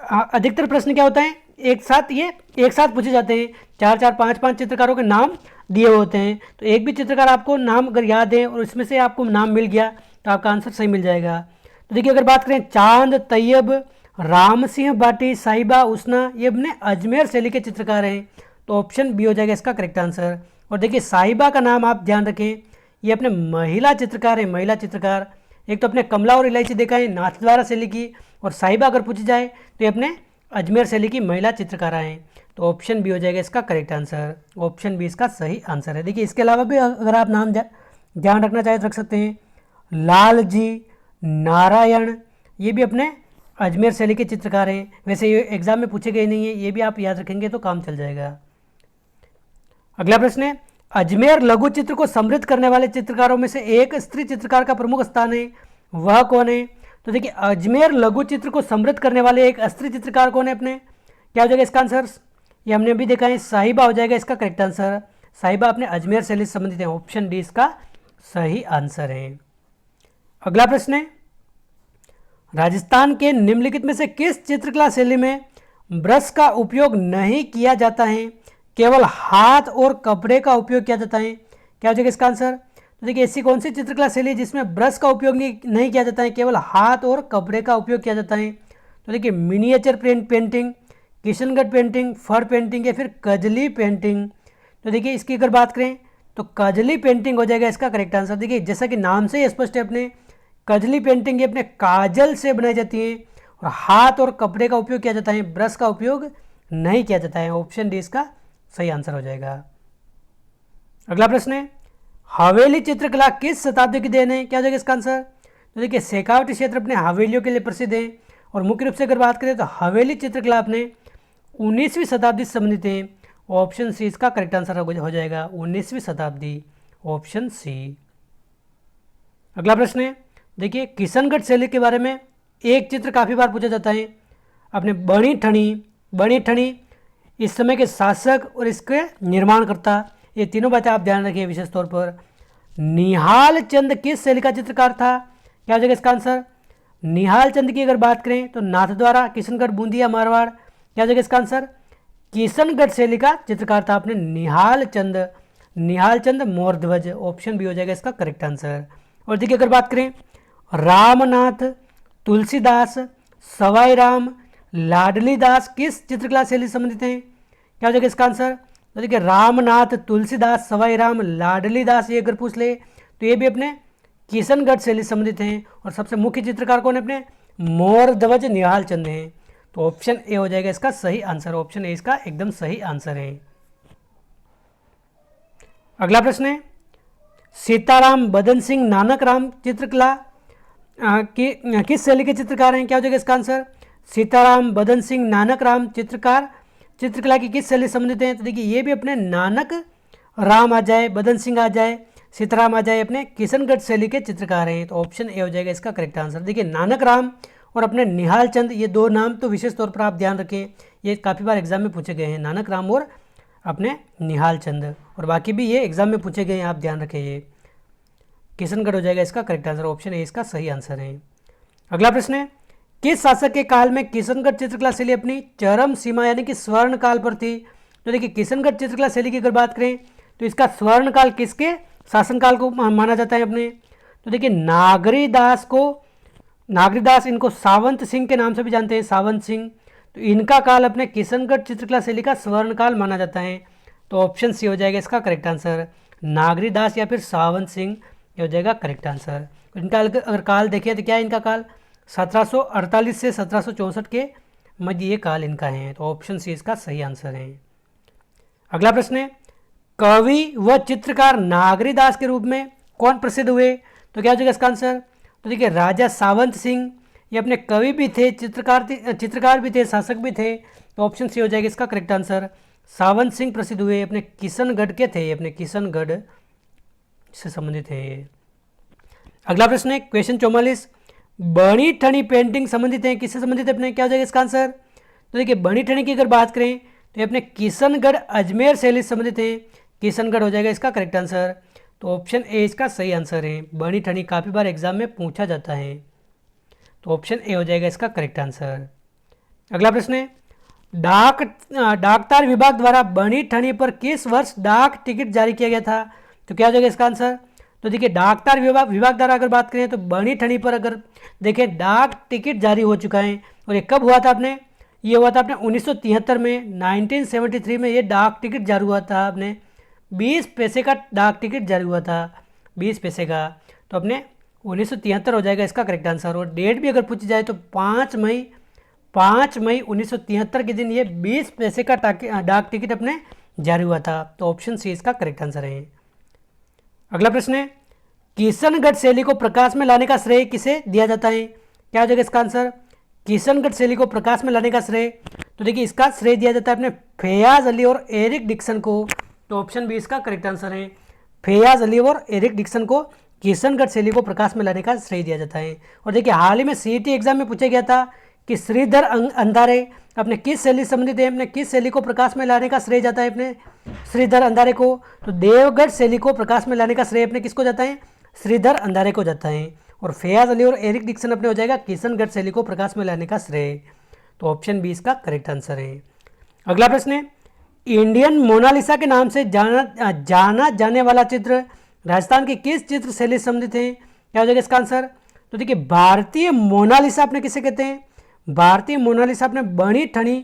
अधिकतर प्रश्न क्या होता है, एक साथ पूछे जाते हैं। 4-4, 5-5 चित्रकारों के नाम दिए होते हैं, तो एक भी चित्रकार आपको नाम अगर याद है और इसमें से आपको नाम मिल गया तो आपका आंसर सही मिल जाएगा। तो देखिए अगर बात करें चांद, तैयब, राम सिंह बाटी, साहिबा, उष्णा, ये अपने अजमेर शैली के चित्रकार हैं। तो ऑप्शन बी हो जाएगा इसका करेक्ट आंसर। और देखिए साहिबा का नाम आप ध्यान रखें, ये अपने महिला चित्रकार है, महिला चित्रकार। एक तो अपने कमला और इलायची देखा है नाथद्वारा शैली की, और साहिबा अगर पूछी जाए तो ये अपने अजमेर शैली की महिला चित्रकारा हैं। तो ऑप्शन बी हो जाएगा इसका करेक्ट आंसर, ऑप्शन बी इसका सही आंसर है। देखिए इसके अलावा भी अगर आप नाम ध्यान रखना चाहे तो रख सकते हैं, लाल जी, नारायण, ये भी अपने अजमेर शैली के चित्रकार हैं। वैसे ये एग्जाम में पूछे गए नहीं है, ये भी आप याद रखेंगे तो काम चल जाएगा। अगला प्रश्न है, अजमेर लघु चित्र को समृद्ध करने वाले चित्रकारों में से एक स्त्री चित्रकार का प्रमुख स्थान है, वह कौन है? तो देखिए अजमेर लघु चित्र को समृद्ध करने वाले एक स्त्री चित्रकार कौन है अपने? क्या हो जाएगा इसका आंसर? ये हमने अभी देखा है, साहिबा हो जाएगा इसका करेक्ट आंसर। साहिबा अपने अजमेर शैली से संबंधित है, ऑप्शन डी इसका सही आंसर है। अगला प्रश्न है, राजस्थान के निम्नलिखित में से किस चित्रकला शैली में ब्रश का उपयोग नहीं किया जाता है, केवल हाथ और कपड़े का उपयोग किया जाता है? क्या हो जाएगा इसका आंसर? तो देखिए ऐसी कौन सी चित्रकला शैली है जिसमें ब्रश का उपयोग नहीं किया जाता है, केवल हाथ और कपड़े का उपयोग किया जाता है? तो देखिए मिनिएचर पेंटिंग, किशनगढ़ पेंटिंग, फर पेंटिंग या फिर कजली पेंटिंग। तो देखिए इसकी अगर बात करें तो कजली पेंटिंग हो जाएगा इसका करेक्ट आंसर। देखिए जैसा कि नाम से ही स्पष्ट है, अपने कजली पेंटिंग ये अपने काजल से बनाई जाती है और हाथ और कपड़े का उपयोग किया जाता है, ब्रश का उपयोग नहीं किया जाता है। ऑप्शन डी इसका सही आंसर हो जाएगा। अगला प्रश्न है, हवेली चित्रकला किस शताब्दी की देन है? क्या हो जाएगा इसका आंसर? तो देखिए शेखावटी क्षेत्र अपने हवेलियों के लिए प्रसिद्ध है, और मुख्य रूप से अगर बात करें तो हवेली चित्रकला अपने 19वीं शताब्दी से संबंधित है। ऑप्शन सी इसका करेक्ट आंसर हो जाएगा, 19वीं शताब्दी, ऑप्शन सी। अगला प्रश्न है, देखिए किशनगढ़ शैली के बारे में एक चित्र काफ़ी बार पूछा जाता है, अपने बणी ठणी इस समय के शासक और इसके निर्माणकर्ता, ये तीनों बातें आप ध्यान रखिए विशेष तौर पर। निहाल चंद किस शैली का चित्रकार था? क्या हो जाएगा इसका आंसर? निहाल चंद की अगर बात करें तो नाथद्वारा, किशनगढ़, बूंदिया, मारवाड़। क्या हो जाएगा इसका आंसर? किशनगढ़ शैली का चित्रकार था अपने निहाल चंद मोरध्वज, ऑप्शन बी हो जाएगा इसका करेक्ट आंसर। और देखिए अगर बात करें रामनाथ, तुलसीदास, सवाई राम, लाडली दास किस चित्रकला शैली से संबंधित हैं? क्या हो जाएगा इसका आंसर? तो देखिए रामनाथ, तुलसीदास, सवाई राम, लाडली दास, ये अगर पूछ ले तो ये भी अपने किशनगढ़ शैली से संबंधित हैं। और सबसे मुख्य चित्रकार कौन है अपने? मोरध्वज निहाल चंद हैं। तो ऑप्शन ए हो जाएगा इसका सही आंसर, ऑप्शन ए इसका एकदम सही आंसर है। अगला प्रश्न है, सीताराम बदन सिंह नानक राम चित्रकला किस शैली के चित्रकार हैं? क्या हो जाएगा इसका आंसर? सीताराम बदन सिंह नानक राम चित्रकला की किस शैली से संबंधित हैं? तो देखिए ये भी अपने नानक राम आ जाए, बदन सिंह आ जाए, सीताराम आ जाए, अपने किशनगढ़ शैली के चित्रकार हैं। तो ऑप्शन ए हो जाएगा इसका करेक्ट आंसर। देखिए नानक राम और अपने निहाल चंद, ये दो नाम तो विशेष तौर पर आप ध्यान रखें, ये काफ़ी बार एग्जाम में पूछे गए हैं, नानक राम और अपने निहाल चंद, और बाकी भी ये एग्जाम में पूछे गए हैं, आप ध्यान रखें। ये किशनगढ़ हो जाएगा इसका करेक्ट आंसर, ऑप्शन ए इसका सही आंसर है। अगला प्रश्न है, किस शासक के काल में किशनगढ़ चित्रकला शैली अपनी चरम सीमा यानी कि स्वर्ण काल पर थी? तो देखिए किशनगढ़ चित्रकला शैली की अगर बात करें तो इसका स्वर्ण काल किसके शासनकाल को माना जाता है अपने? तो देखिए नागरीदास इनको सावंत सिंह के नाम से भी जानते हैं, सावंत सिंह। तो इनका काल अपने किशनगढ़ चित्रकला शैली का स्वर्ण काल माना जाता है। तो ऑप्शन सी हो जाएगा इसका करेक्ट आंसर, नागरीदास या फिर सावंत सिंह, ये हो जाएगा करेक्ट आंसर। इनका अगर काल देखें तो क्या है इनका काल? 1748 से 1764 के मध्य ये काल इनका है। तो ऑप्शन सी इसका सही आंसर है। अगला प्रश्न है, कवि व चित्रकार नागरीदास के रूप में कौन प्रसिद्ध हुए? तो क्या हो जाएगा इसका आंसर? तो देखिए राजा सावंत सिंह, ये अपने कवि भी थे, चित्रकार भी थे, शासक भी थे। तो ऑप्शन सी हो जाएगा इसका करेक्ट आंसर, सावंत सिंह प्रसिद्ध हुए, अपने किशनगढ़ के थे, अपने किशनगढ़ से संबंधित है। अगला प्रश्न है क्वेश्चन 44, बणी ठणी पेंटिंग संबंधित है, किससे संबंधित है अपने? क्या हो जाएगा इसका आंसर? तो देखिए बणी ठणी की अगर बात करें तो ये अपने किशनगढ़ अजमेर शैली से संबंधित है, किशनगढ़ हो जाएगा इसका करेक्ट आंसर। तो ऑप्शन ए इसका सही आंसर है, बणी ठणी काफ़ी बार एग्जाम में पूछा जाता है। तो ऑप्शन ए हो जाएगा इसका करेक्ट आंसर। अगला प्रश्न है, डाकतार विभाग द्वारा बणी ठणी पर किस वर्ष डाक टिकट जारी किया गया था? तो क्या हो जाएगा इसका आंसर? तो देखिए डाकतार विभाग द्वारा अगर बात करें तो बणी ठणी पर अगर देखें डाक टिकट जारी हो चुका है। और ये कब हुआ था अपने? ये हुआ था अपने 1973 में, 1973 में ये डाक टिकट जारी हुआ था अपने 20 पैसे का डाक टिकट जारी हुआ था, 20 पैसे का। तो अपने 1973 हो जाएगा इसका करेक्ट आंसर। और डेट भी अगर पूछी जाए तो 5 मई 1973 के दिन ये 20 पैसे का डाक टिकट अपने जारी हुआ था। तो ऑप्शन सी इसका करेक्ट आंसर है। अगला प्रश्न है, किशनगढ़ शैली को प्रकाश में लाने का श्रेय किसे दिया जाता है? क्या हो जाएगा इसका आंसर? किशनगढ़ शैली को प्रकाश में लाने का श्रेय, तो देखिए इसका श्रेय दिया जाता है अपने फैयाज अली और एरिक डिक्सन को। तो ऑप्शन बी इसका करेक्ट आंसर है। फैयाज अली और एरिक डिक्सन को किशनगढ़ शैली को प्रकाश में लाने का श्रेय दिया जाता है। और देखिए हाल ही में सीईटी एग्जाम में पूछा गया था कि श्रीधर अंधारे अपने किस शैली से संबंधित है, अपने किस शैली को प्रकाश में लाने का श्रेय जाता है अपने श्रीधर अंधारे को? तो देवगढ़ शैली को प्रकाश में लाने का श्रेय अपने किसको जाता है? श्रीधर अंधारे को जाता है। और फैयाज अली और एरिक डिक्सन अपने हो जाएगा किशनगढ़ शैली को प्रकाश में लाने का श्रेय। तो ऑप्शन बी इसका करेक्ट आंसर है। अगला प्रश्न है, इंडियन मोनालिसा के नाम से जाना जाने वाला चित्र राजस्थान की किस चित्र शैली से संबंधित है? क्या हो जाएगा इसका आंसर? तो देखिए भारतीय मोनालिसा अपने किसे कहते हैं? भारतीय मोनालिसा अपने बनी ठनी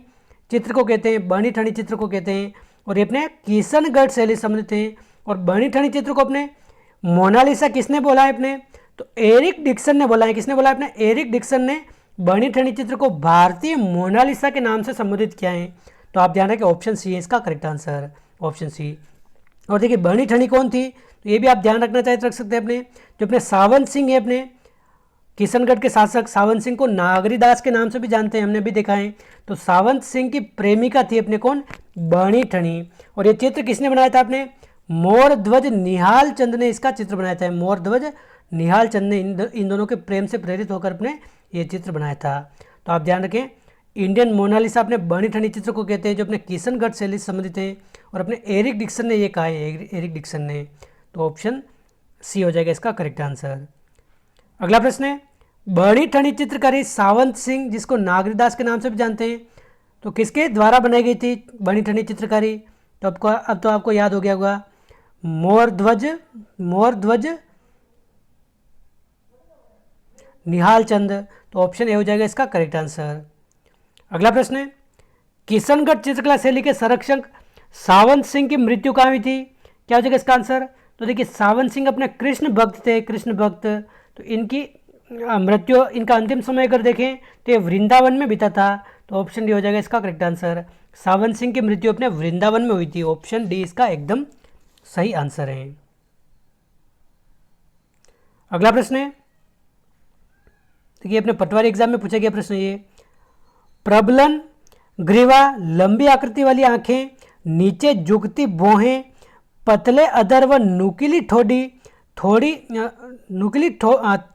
चित्र को कहते हैं, बनी ठनी चित्र को कहते हैं। और ये अपने किशनगढ़ शैली से संबंधित हैं। और बनी ठनी चित्र को अपने मोनालिसा किसने बोला है अपने? तो एरिक डिक्सन ने बोला है। किसने बोला है अपने? एरिक डिक्सन ने बनी ठनी चित्र को भारतीय मोनालिसा के नाम से संबोधित किया है। तो आप ध्यान रखें ऑप्शन सी है इसका करेक्ट आंसर, ऑप्शन सी। और देखिए बनी ठनी कौन थी? तो ये भी आप ध्यान रखना चाहे तो रख सकते हैं अपने, जो अपने सावंत सिंह है अपने किशनगढ़ के शासक सावंत सिंह को नागरीदास के नाम से भी जानते हैं, हमने भी देखा है। तो सावंत सिंह की प्रेमिका थी अपने कौन? बनी ठनी। और ये चित्र किसने बनाया था अपने? मोर ध्वज निहाल चंद ने इसका चित्र बनाया था। मोर ध्वज निहाल चंद ने इन दोनों के प्रेम से प्रेरित होकर अपने ये चित्र बनाया था। तो आप ध्यान रखें इंडियन मोनालिसा अपने बनी ठनी चित्र को कहते हैं जो अपने किशनगढ़ शैली से संबंधित है। और अपने एरिक डिक्सन ने ये कहा है, एरिक डिक्सन ने। तो ऑप्शन सी हो जाएगा इसका करेक्ट आंसर। अगला प्रश्न है, बनी ठनी चित्रकारी सावंत सिंह जिसको नागरीदास के नाम से भी जानते हैं, तो किसके द्वारा बनाई गई थी बनी ठनी चित्रकारी? तो अब तो आपको याद हो गया होगा, मोर ध्वज निहाल चंद। तो ऑप्शन ए हो जाएगा इसका करेक्ट आंसर। अगला प्रश्न है, किशनगढ़ चित्रकला शैली के संरक्षक सावंत सिंह की मृत्यु कहाँ हुई थी? क्या हो जाएगा इसका आंसर? तो देखिए सावंत सिंह अपने कृष्ण भक्त थे, कृष्ण भक्त। तो इनकी मृत्यु, इनका अंतिम समय अगर देखें तो ये वृंदावन में बीता था। तो ऑप्शन डी हो जाएगा इसका करेक्ट आंसर। सावंत सिंह की मृत्यु अपने वृंदावन में हुई थी। ऑप्शन डी इसका एकदम सही आंसर है। अगला प्रश्न है, देखिए अपने पटवारी एग्जाम में पूछा गया प्रश्न ये, प्रबलन ग्रीवा, लंबी आकृति वाली आंखें, नीचे झुकती भौहें, पतले अधर व नुकीली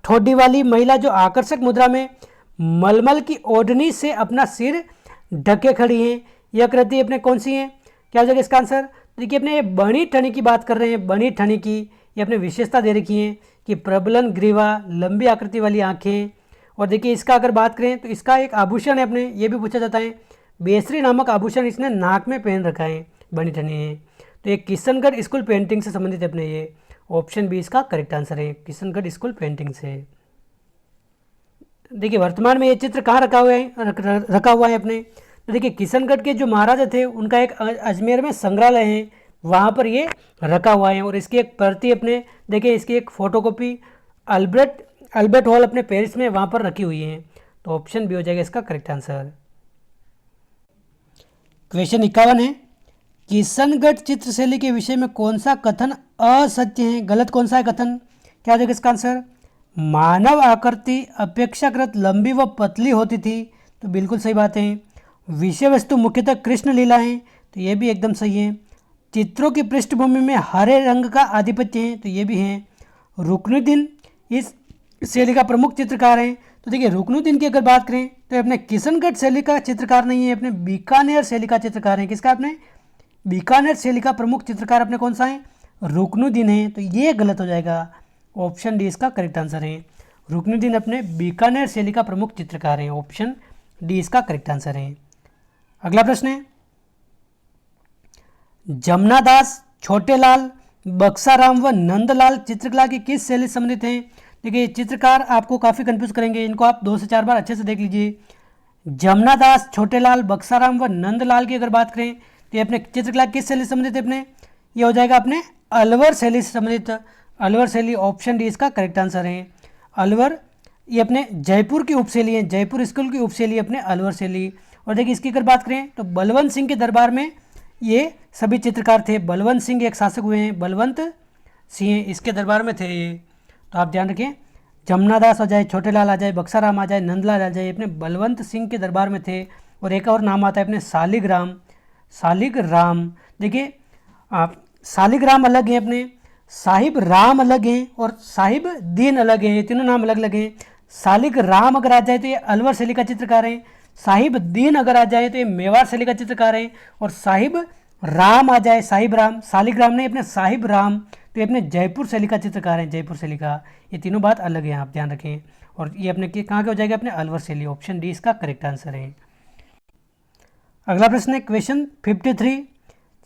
ठोडी वाली महिला जो आकर्षक मुद्रा में मलमल की ओढ़नी से अपना सिर ढके खड़ी हैं, यह आकृति अपने कौन सी है? क्या हो जाएगा इसका आंसर? देखिए अपने ये बनी ठनी की बात कर रहे हैं, बनी ठनी की ये अपने विशेषता दे रखी है कि प्रबलन ग्रीवा, लंबी आकृति वाली आंखें। और देखिए इसका अगर बात करें तो इसका एक आभूषण है अपने, ये भी पूछा जाता है, बेसरी नामक आभूषण इसने नाक में पहन रखा है, बनी ठनी है। तो ये किशनगढ़ स्कूल पेंटिंग से संबंधित है अपने ये। ऑप्शन बी इसका करेक्ट आंसर है, किशनगढ़ स्कूल पेंटिंग से। देखिए वर्तमान में ये चित्र कहाँ रखा हुआ है अपने? तो देखिए किशनगढ़ के जो महाराजा थे उनका एक अजमेर में संग्रहालय है, वहाँ पर ये रखा हुआ है। और इसकी एक प्रति अपने देखिए, इसकी एक फोटोकॉपी अल्बर्ट हॉल अपने पेरिस में वहाँ पर रखी हुई है। तो ऑप्शन बी हो जाएगा इसका करेक्ट आंसर। क्वेश्चन 51 है, किशनगढ़ चित्रशैली के विषय में कौन सा कथन असत्य है? गलत कौन सा है कथन? क्या हो जाएगा इसका आंसर? मानव आकृति अपेक्षाकृत लंबी व पतली होती थी। तो बिल्कुल सही बात है। विषय वस्तु मुख्यतः कृष्ण लीला है। तो ये भी एकदम सही है। चित्रों की पृष्ठभूमि में हरे रंग का आधिपत्य है। तो ये भी है। रुकनुद्दीन इस शैली का प्रमुख चित्रकार है। तो देखिए रुकनुद्दीन की अगर बात करें तो अपने किशनगढ़ शैली का चित्रकार नहीं है, अपने बीकानेर शैली का चित्रकार है। किसका? अपने बीकानेर शैली का प्रमुख चित्रकार अपने कौन सा है? रुकनुद्दीन है। तो ये गलत हो जाएगा। ऑप्शन डी इसका करेक्ट आंसर है। रुकनुद्दीन अपने बीकानेर शैली का प्रमुख चित्रकार है। ऑप्शन डी इसका करेक्ट आंसर है। अगला प्रश्न है, जमनादास, छोटेलाल, बक्साराम व नंदलाल चित्रकला की किस शैली से संबंधित हैं? देखिए चित्रकार आपको काफ़ी कंफ्यूज करेंगे, इनको आप 2 से 4 बार अच्छे से देख लीजिए। जमनादास, छोटेलाल, बक्साराम व नंदलाल की अगर बात करें तो ये अपने चित्रकला किस शैली से संबंधित है? अपने ये हो जाएगा अपने अलवर शैली से संबंधित, अलवर शैली ऑप्शन डी इसका करेक्ट आंसर है। अलवर ये अपने जयपुर की उपशैली है, जयपुर स्कूल की उपशैली अपने अलवर शैली। और देखिए इसकी अगर बात करें तो बलवंत सिंह के दरबार में ये सभी चित्रकार थे। बलवंत सिंह एक शासक हुए हैं, बलवंत सिंह इसके दरबार में थे ये। तो आप ध्यान रखें, जमुनादास आ जाए, छोटेलाल आ जाए, बक्साराम आ जाए, नंदलाल आ जाए, अपने बलवंत सिंह के दरबार में थे। और एक और नाम आता है अपने सालिग्राम, सालिग्राम। देखिए आप सालिग्राम अलग हैं, अपने साहिब राम अलग हैं और साहिब दीन अलग हैं, ये तीनों नाम अलग अलग हैं। सालिग्राम अगर आ जाए तो ये अलवर शैली का चित्रकार हैं, साहिब दीन अगर आ जाए तो ये मेवाड़ शैली का चित्रकार हैं, और साहिब राम आ जाए, साहिब राम, सालिग्राम नहीं अपने साहिब राम, तो ये अपने जयपुर शैली का चित्रकार हैं, जयपुर शैली का। ये तीनों बात अलग हैं, आप ध्यान रखें। और ये अपने कहाँ के हो जाएगा, अपने अलवर शैली, ऑप्शन डी इसका करेक्ट आंसर है। अगला प्रश्न है क्वेश्चन 53,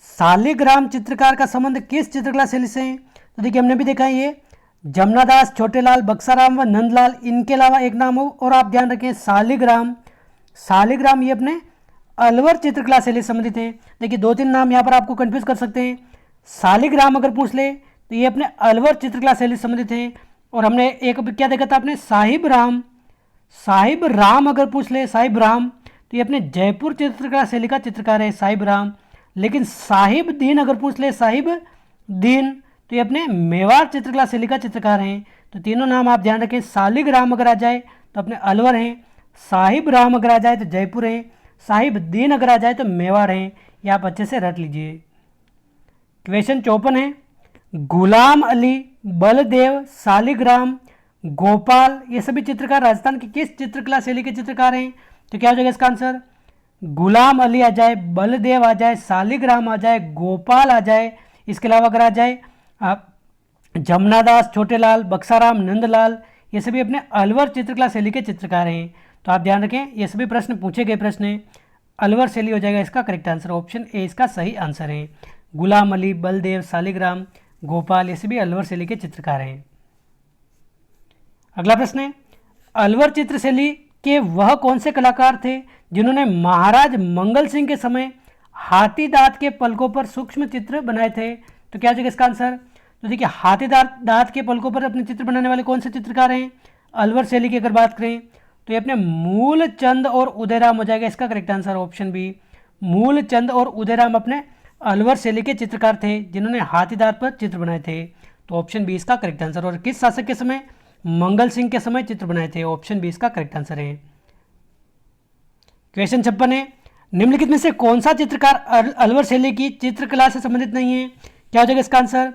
सालिग्राम चित्रकार का संबंध किस चित्रकला शैली से है? तो देखिए हमने भी देखा है ये जमुनादास, छोटेलाल, बक्साराम व नंदलाल, इनके अलावा एक नाम हो और आप ध्यान रखें सालिग्राम। सालिग्राम ये अपने अलवर चित्रकला शैली से संबंधित है। देखिए 2-3 नाम यहाँ पर आपको कंफ्यूज कर सकते हैं। सालिग्राम अगर पूछ ले तो ये अपने अलवर चित्रकला शैली से संबंधित है। और हमने एक क्या देखा था अपने साहिब राम, साहिब राम अगर पूछ ले, साहिब राम, तो ये अपने जयपुर चित्रकला शैली का चित्रकार है साहिब राम। लेकिन साहिब दीन अगर पूछ ले, साहिब दीन, तो ये अपने मेवाड़ चित्रकला शैली का चित्रकार हैं। तो तीनों नाम आप ध्यान रखें, सालिग्राम अगर आ जाए तो अपने अलवर हैं, साहिब राम अगर आ जाए तो जयपुर हैं, साहिब दीन अगर आ जाए तो मेवाड़ हैं। ये आप अच्छे से रट लीजिए। क्वेश्चन 54 है, गुलाम अली, बलदेव, सालिग्राम, गोपाल, ये सभी चित्रकार राजस्थान की किस चित्रकला शैली के चित्रकार हैं? तो क्या हो जाएगा इसका आंसर? गुलाम अली आ जाए, बलदेव आ जाए, सालिग्राम आ जाए, गोपाल आ जाए, इसके अलावा अगर आ जाए आप जमुनादास, छोटेलाल, बक्साराम, नंदलाल, ये सभी अपने अलवर चित्रकला शैली के चित्रकार हैं। तो आप ध्यान रखें, ये सभी प्रश्न पूछे गए प्रश्न हैं, अलवर शैली हो जाएगा इसका करेक्ट आंसर, ऑप्शन ए इसका सही आंसर है। गुलाम अली, बलदेव, सालिग्राम, गोपाल, ये सभी अलवर शैली के चित्रकार हैं। अगला प्रश्न है, अलवर चित्र शैली के वह कौन से कलाकार थे जिन्होंने महाराज मंगल सिंह के समय हाथी दांत के पलकों पर सूक्ष्म चित्र बनाए थे? तो क्या जगह इसका आंसर? तो देखिए हाथी दांत के पलकों पर अपने चित्र बनाने वाले कौन से चित्रकार हैं अलवर शैली की अगर बात करें? तो ये अपने मूलचंद और उदयराम हो जाएगा इसका correct answer, option B. Moolchand और उदयराम अपने अलवर शैली के चित्रकार थे जिन्होंने हाथी दांत पर चित्र बनाए थे। तो ऑप्शन बी इसका करेक्ट आंसर। और किस शासक के समय? मंगल सिंह के समय चित्र बनाए थे, ऑप्शन बी इसका करेक्ट आंसर है। क्वेश्चन 56 है, निम्नलिखित में से कौन सा चित्रकार अलवर शैली की चित्रकला से संबंधित नहीं है? क्या हो जाएगा इसका आंसर?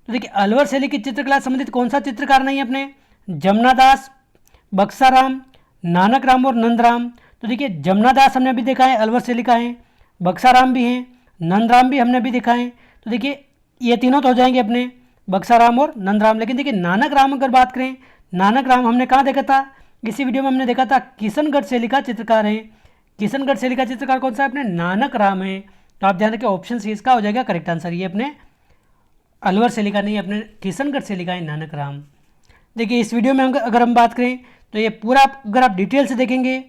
तो देखिए अलवर शैली की चित्रकला से संबंधित कौन सा चित्रकार नहीं है अपने? जमुनादास, बक्साराम, नानक राम और नंदराम। तो देखिए जमुनादास हमने अभी देखा है अलवर शैली का है, बक्साराम भी हैं, नंदराम भी हमने अभी देखा है। तो देखिए ये तीनों तो हो जाएंगे अपने बक्साराम और नंदराम। लेकिन देखिए नानक राम अगर बात करें, नानक राम हमने कहाँ देखा था? इसी वीडियो में हमने देखा था किशनगढ़ शैली का चित्रकार है। किशनगढ़ शैली का चित्रकार कौन सा है? अपने नानक राम है। तो आप ध्यान रखें, ऑप्शन सी इसका हो जाएगा करेक्ट आंसर। ये अपने अलवर शैली का नहीं, अपने किशनगढ़ शैली का है नानक राम। देखिए इस वीडियो में अगर हम बात करें तो ये पूरा अगर आप डिटेल से देखेंगे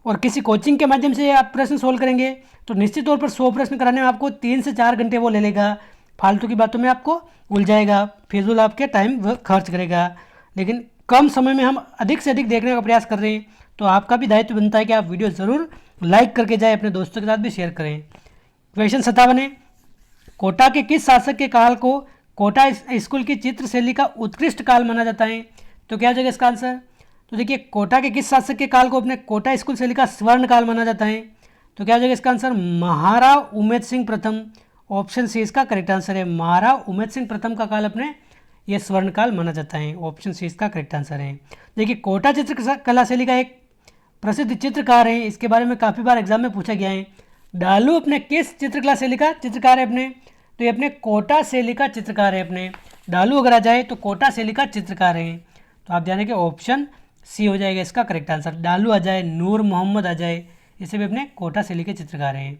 और किसी कोचिंग के माध्यम से आप प्रश्न सोल्व करेंगे तो निश्चित तौर पर 100 प्रश्न कराने में आपको 3 से 4 घंटे वो ले लेगा। फालतू की बातों में आपको उलझाएगा, फिजूल आपके टाइम खर्च करेगा। लेकिन कम समय में हम अधिक से अधिक देखने का प्रयास कर रहे हैं, तो आपका भी दायित्व बनता है कि आप वीडियो ज़रूर लाइक करके जाए, अपने दोस्तों के साथ भी शेयर करें। क्वेश्चन 57 है, कोटा के किस शासक के काल को कोटा स्कूल की चित्र शैली का उत्कृष्ट काल माना जाता है? तो क्या हो जाएगा इसका आंसर? तो देखिए कोटा के किस शासक के काल को अपने कोटा स्कूल शैली का स्वर्ण काल माना जाता है? तो क्या हो जाएगा इसका आंसर? महाराव उमेद सिंह प्रथम, ऑप्शन सी इसका करेक्ट आंसर है। महाराव उमेद सिंह प्रथम का काल अपने ये स्वर्ण काल माना जाता है, ऑप्शन सी इसका करेक्ट आंसर है। देखिए कोटा चित्रकला शैली का एक प्रसिद्ध चित्रकार है, इसके बारे में काफ़ी बार एग्जाम में पूछा गया है। डालू अपने किस चित्रकला शैली का चित्रकार है अपने? तो ये अपने कोटा शैली का चित्रकार है अपने। डालू अगर आ जाए तो कोटा शैली का चित्रकार है। तो आप ध्यान रखें, ऑप्शन सी हो जाएगा इसका करेक्ट आंसर। डालू आ जाए, नूर मोहम्मद आ जाए, इसे भी अपने कोटा शैली के चित्रकार हैं।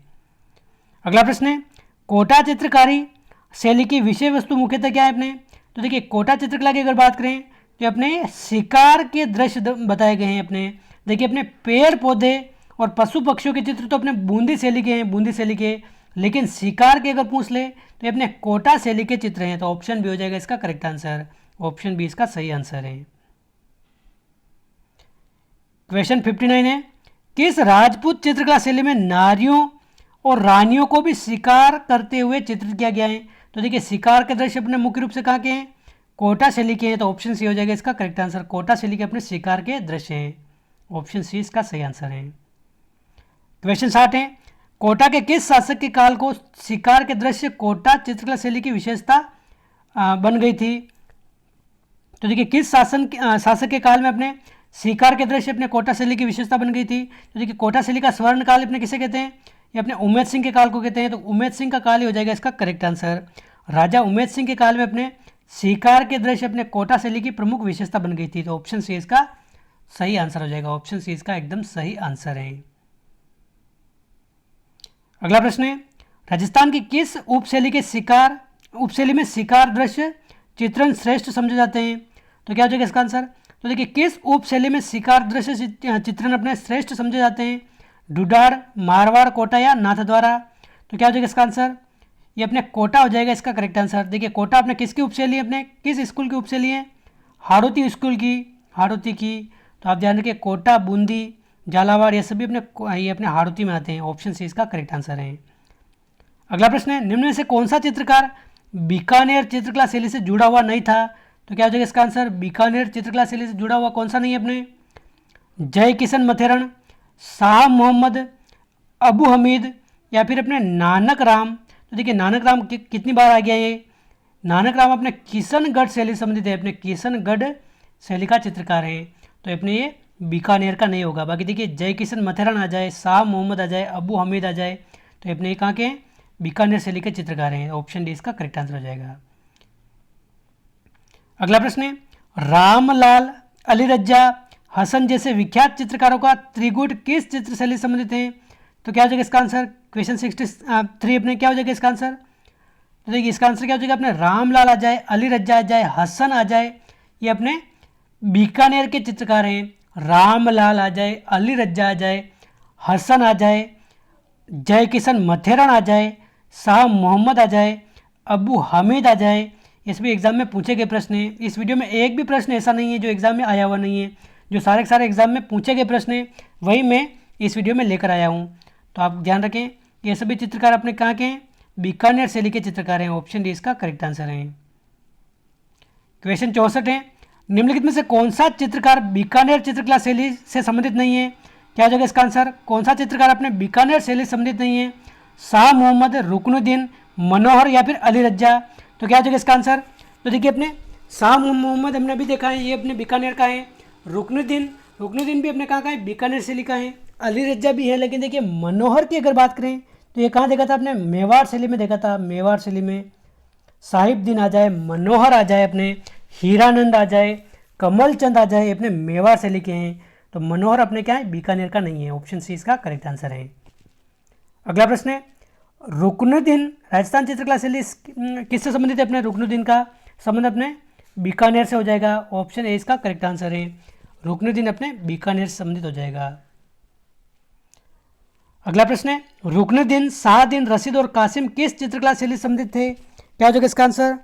अगला प्रश्न है, कोटा चित्रकारी शैली की विषय वस्तु मुख्यतः क्या है अपने? तो देखिए कोटा चित्रकला की अगर बात करें तो अपने शिकार के दृश्य बताए गए हैं अपने। देखिए अपने पेड़ पौधे और पशु पक्षियों के चित्र तो अपने बूंदी शैली के हैं, बूंदी शैली के। लेकिन शिकार के अगर पूछ ले तो ये अपने कोटा शैली के चित्र हैं, तो ऑप्शन बी हो जाएगा इसका करेक्ट आंसर। ऑप्शन बी इसका सही आंसर है। क्वेश्चन 59 है, किस राजपूत चित्रकला शैली में नारियों और रानियों को भी शिकार करते हुए चित्रित किया गया है? तो देखिए शिकार के दृश्य अपने मुख्य रूप से कहाँ के हैं? कोटा शैली के हैं, तो ऑप्शन सी हो जाएगा इसका करेक्ट आंसर। कोटा शैली के अपने शिकार के दृश्य हैं, ऑप्शन सी इसका सही आंसर है। क्वेश्चन 60 है, कोटा के किस शासक के काल को शिकार के दृश्य कोटा चित्रकला शैली की विशेषता बन गई थी? तो देखिए किस शासक के काल में अपने शिकार के दृश्य अपने कोटा शैली की विशेषता बन गई थी? तो देखिए कोटा शैली का स्वर्ण काल अपने किसे कहते हैं? ये अपने उमेद सिंह के काल को कहते हैं, तो उमेद सिंह का काल ही हो जाएगा इसका करेक्ट आंसर। राजा उमेद सिंह के काल में अपने शिकार के दृश्य अपने कोटा शैली की प्रमुख विशेषता बन गई थी, तो ऑप्शन सी इसका सही आंसर हो जाएगा। ऑप्शन सी इसका एकदम सही आंसर है। अगला प्रश्न है, राजस्थान की किस उपशैली में शिकार दृश्य चित्रण श्रेष्ठ समझे जाते हैं? तो क्या हो जाएगा इसका आंसर? तो देखिए किस उपशैली में शिकार दृश्य चित्रण अपने श्रेष्ठ समझे जाते हैं? डुडार, मारवाड़, कोटा या नाथद्वारा? तो क्या हो जाएगा इसका आंसर? ये अपने कोटा हो जाएगा इसका करेक्ट आंसर। देखिए कोटा अपने किसकी उपशैली है? अपने किस स्कूल की उपशैली है? हाड़ौती स्कूल की, हाड़ौती की। तो आप ध्यान रखिए कोटा, बूंदी, झालावाड़ ये सभी ये अपने हाड़ौती में आते हैं, ऑप्शन सी इसका करेक्ट आंसर है। अगला प्रश्न है, निम्न में से कौन सा चित्रकार बीकानेर चित्रकला शैली से जुड़ा हुआ नहीं था? तो क्या हो जाएगा इसका आंसर? बीकानेर चित्रकला शैली से जुड़ा हुआ कौन सा नहीं है अपने? जय किशन मथेरण, शाह मोहम्मद, अबू हमीद या फिर अपने नानक राम? तो देखिए नानक राम कितनी बार आ गया ये? नानक राम अपने किशनगढ़ शैली संबंधित है, अपने किशनगढ़ शैली का चित्रकार है, तो अपने ये बीकानेर का नहीं होगा। बाकी देखिए जय किशन मथेरण आ जाए, शाह मोहम्मद आ जाए, अबू हमीद आ जाए, तो अपने ये कहाँ के बीकानेर शैली के चित्रकार हैं, ऑप्शन डी इसका करेक्ट आंसर हो जाएगा। अगला प्रश्न है, रामलाल, अली रज्जा, हसन जैसे विख्यात चित्रकारों का त्रिगुट किस चित्र शैली से संबंधित है? तो क्या हो जाएगा इसका आंसर? क्वेश्चन 63 अपने क्या हो जाएगा इसका आंसर? तो देखिए इसका आंसर क्या हो जाएगा? अपने रामलाल आ जाए, अली रज्जा आ जाए, हसन आ जाए, ये अपने बीकानेर के चित्रकार हैं। रामलाल आ जाए, अली रज्जा आ जाए, हसन आ जाए, जय किशन मथेरण आ जाए, शाह मोहम्मद आ जाए, अबू हमीद आ जाए, इस भी एग्जाम में पूछे गए प्रश्न हैं। इस वीडियो में एक भी प्रश्न ऐसा नहीं है जो एग्जाम में आया हुआ नहीं है, जो सारे के सारे एग्जाम में पूछे गए प्रश्न हैं वही मैं इस वीडियो में लेकर आया हूँ। तो आप ध्यान रखें, ये सभी चित्रकार अपने कहाँ के हैं? बीकानेर शैली के चित्रकार हैं, ऑप्शन डी इसका करेक्ट आंसर है। क्वेश्चन 64 है, निम्नलिखित में से कौन सा चित्रकार बीकानेर चित्रकला शैली से संबंधित नहीं है? क्या हो जाएगा इसका आंसर? कौन सा चित्रकार अपने बीकानेर शैली से संबंधित नहीं है? शाह मोहम्मद, रुकनुद्दीन, मनोहर या फिर अली रज्जा? तो क्या हो जाएगा इसका आंसर? तो देखिए अपने शाह मोहम्मद हमने अभी देखा है, ये अपने बीकानेर का है। रुकनुद्दीन भी अपने कहाँ का है? बीकानेर शैली का है। अली रज्जा भी है, लेकिन देखिए मनोहर की अगर बात करें तो ये कहाँ देखा था? अपने मेवाड़ शैली में देखा था, मेवाड़ शैली में। साहिबदीन आ जाए, मनोहर आ जाए, अपने हीरानंद आ जाए, कमल चंद आ जाए, अपने मेवाड़ शैली के हैं, तो मनोहर अपने क्या है? बीकानेर का नहीं है, ऑप्शन सी इसका करेक्ट आंसर है। अगला प्रश्न है, रुकनुद्दीन राजस्थान चित्रकला शैली किससे संबंधित है? अपने रुकनुद्दीन का संबंध अपने बीकानेर से हो जाएगा, ऑप्शन ए इसका करेक्ट आंसर है। रुकनुद्दीन अपने बीकानेर से संबंधित हो जाएगा। अगला प्रश्न है, रुकनुद्दीन, शाहदीन, रशीद और कासिम किस चित्रकला शैली से संबंधित थे? क्या हो जाएगा इसका आंसर?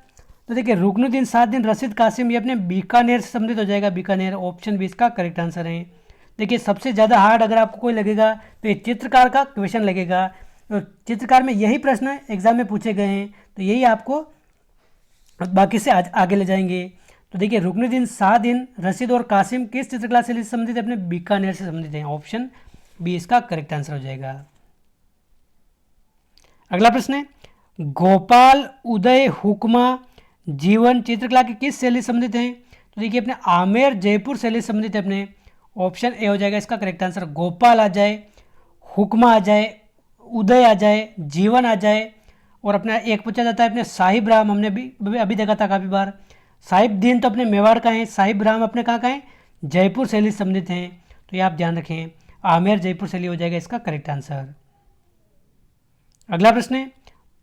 तो देखिए रुकनुद्दीन, शाहदीन, रशीद, कासिम ये अपने बीकानेर से संबंधित हो जाएगा, बीकानेर, ऑप्शन बी इसका करेक्ट आंसर है। देखिए सबसे ज़्यादा हार्ड अगर आपको कोई लगेगा तो ये चित्रकार का क्वेश्चन लगेगा, तो चित्रकार में यही प्रश्न एग्जाम में पूछे गए हैं, तो यही आपको बाकी से आगे ले जाएंगे। तो देखिए रुकनुद्दीन, शाहदीन, रशीद और कासिम किस चित्रकला शैली से संबंधित है? अपने बीकानेर से संबंधित हैं, ऑप्शन बी इसका करेक्ट आंसर हो जाएगा। अगला प्रश्न है, गोपाल, उदय, हुक्मा, जीवन चित्रकला की किस शैली से संबंधित हैं? तो देखिए अपने आमेर, जयपुर शैली से संबंधित है, अपने ऑप्शन ए हो जाएगा इसका करेक्ट आंसर। गोपाल आ जाए, हुक्मा आ जाए, उदय आ जाए, जीवन आ जाए, और अपना एक पूछा जाता है अपने साहिब राम, हमने अभी देखा था काफ़ी बार। साहिबदीन तो अपने मेवाड़ का है, साहिब राम अपने कहाँ का है? जयपुर शैली से संबंधित हैं, तो ये आप ध्यान रखें, आमेर जयपुर शैली हो जाएगा इसका करेक्ट आंसर। अगला प्रश्न है,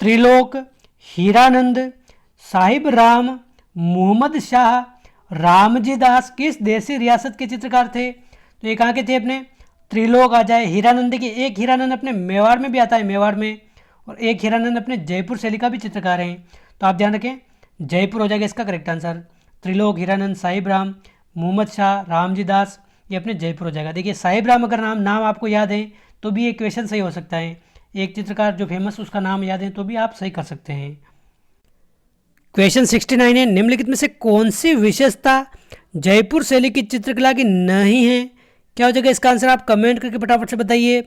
त्रिलोक, हीरानंद, साहिब राम, मोहम्मद शाह, रामजी दास किस देसी रियासत के चित्रकार थे? तो ये कहाँ के थे? अपने त्रिलोक आ जाए, हीरानंद की एक हीरानंद अपने मेवाड़ में भी आता है, मेवाड़ में, और एक हीरानंद अपने जयपुर शैली का भी चित्रकार हैं। तो आप ध्यान रखें, जयपुर हो जाएगा इसका करेक्ट आंसर। त्रिलोक, हीरानंद, साहिब राम, मोहम्मद शाह, रामजी दास, ये अपने जयपुर हो जाएगा। देखिए साहिब राम अगर नाम आपको याद है तो भी ये क्वेश्चन सही हो सकता है। एक चित्रकार जो फेमस उसका नाम याद है तो भी आप सही कर सकते हैं। क्वेश्चन 69 है, निम्नलिखित में से कौन सी विशेषता जयपुर शैली की चित्रकला की नहीं है? क्या हो जाएगा इसका आंसर? आप कमेंट करके फटाफट से बताइए।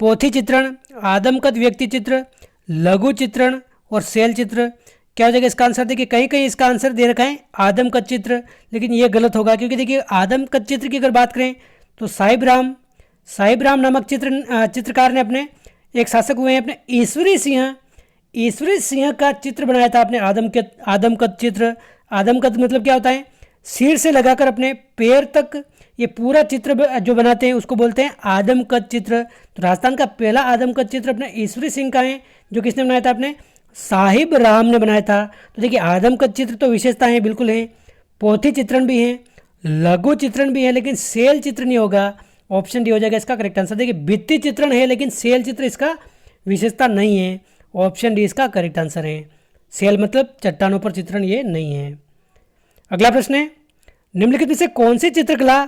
पोथी चित्रण, आदमकद व्यक्ति चित्र, लघु चित्रण और सेल चित्र। क्या हो जाएगा इसका आंसर? देखिए कहीं कहीं इसका आंसर दे रखा है आदमकद चित्र, लेकिन ये गलत होगा, क्योंकि देखिए आदमकद चित्र की अगर बात करें तो साहिब राम नामक चित्रकार ने अपने एक शासक हुए हैं अपने ईश्वरी सिंह का चित्र बनाया था आपने आदमकद चित्र। आदमकद मतलब क्या होता है? सिर से लगाकर अपने पैर तक ये पूरा चित्र जो बनाते हैं उसको बोलते हैं आदमकद चित्र। तो राजस्थान का पहला आदमकद चित्र अपने ईश्वरी सिंह का है, जो किसने बनाया था? अपने साहिब राम ने बनाया था। तो देखिए आदमकद चित्र तो विशेषताएं बिल्कुल हैं, पोथी चित्रण भी हैं, लघु चित्रण भी है, लेकिन सेल चित्र नहीं होगा। ऑप्शन डी हो जाएगा इसका करेक्ट आंसर। देखिए भित्ति चित्रण है लेकिन सेल चित्र इसका विशेषता नहीं है। ऑप्शन डी इसका करेक्ट आंसर है। सेल मतलब चट्टानों पर चित्रण, ये नहीं है। अगला प्रश्न है, निम्नलिखित में से कौन सी चित्रकला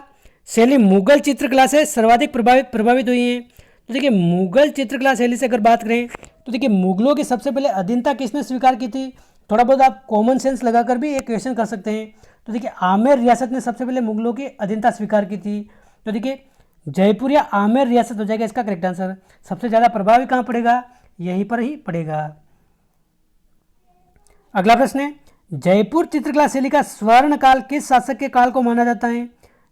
शैली मुगल चित्रकला से सर्वाधिक प्रभावित हुई है? तो देखिए मुगल चित्रकला शैली से अगर बात करें तो देखिए मुगलों की सबसे पहले अधीनता किसने स्वीकार की थी? थोड़ा बहुत आप कॉमन सेंस लगाकर भी एक क्वेश्चन कर सकते हैं। तो देखिए आमेर रियासत ने सबसे पहले मुगलों की अधीनता स्वीकार की थी। तो देखिए जयपुर या आमेर रियासत हो जाएगा इसका करेक्ट आंसर। सबसे ज़्यादा प्रभावी कहाँ पड़ेगा? यहीं पर ही पड़ेगा। अगला प्रश्न है, जयपुर चित्रकला शैली का स्वर्ण काल किस शासक के काल को माना जाता है?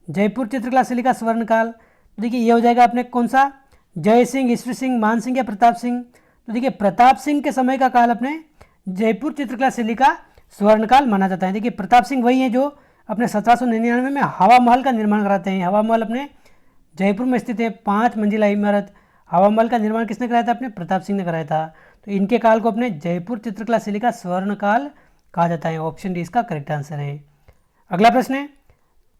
जयपुर चित्रकला शैली का स्वर्ण काल, तो देखिए ये हो जाएगा अपने कौन सा? जय सिंह, ईश्वरी सिंह, मान सिंह या प्रताप सिंह? तो देखिए प्रताप सिंह के समय का काल अपने जयपुर चित्रकला शैली का स्वर्ण काल माना जाता है। देखिए प्रताप सिंह वही हैं जो अपने 1799 में हवा महल का निर्माण कराते हैं। हवा महल अपने जयपुर में स्थित है, 5 मंजिला इमारत। हवा महल का निर्माण किसने कराया था? अपने प्रताप सिंह ने कराया था। तो इनके काल को अपने जयपुर चित्रकला शैली का स्वर्ण काल कहा जाता है। ऑप्शन डी इसका करेक्ट आंसर है। अगला प्रश्न है,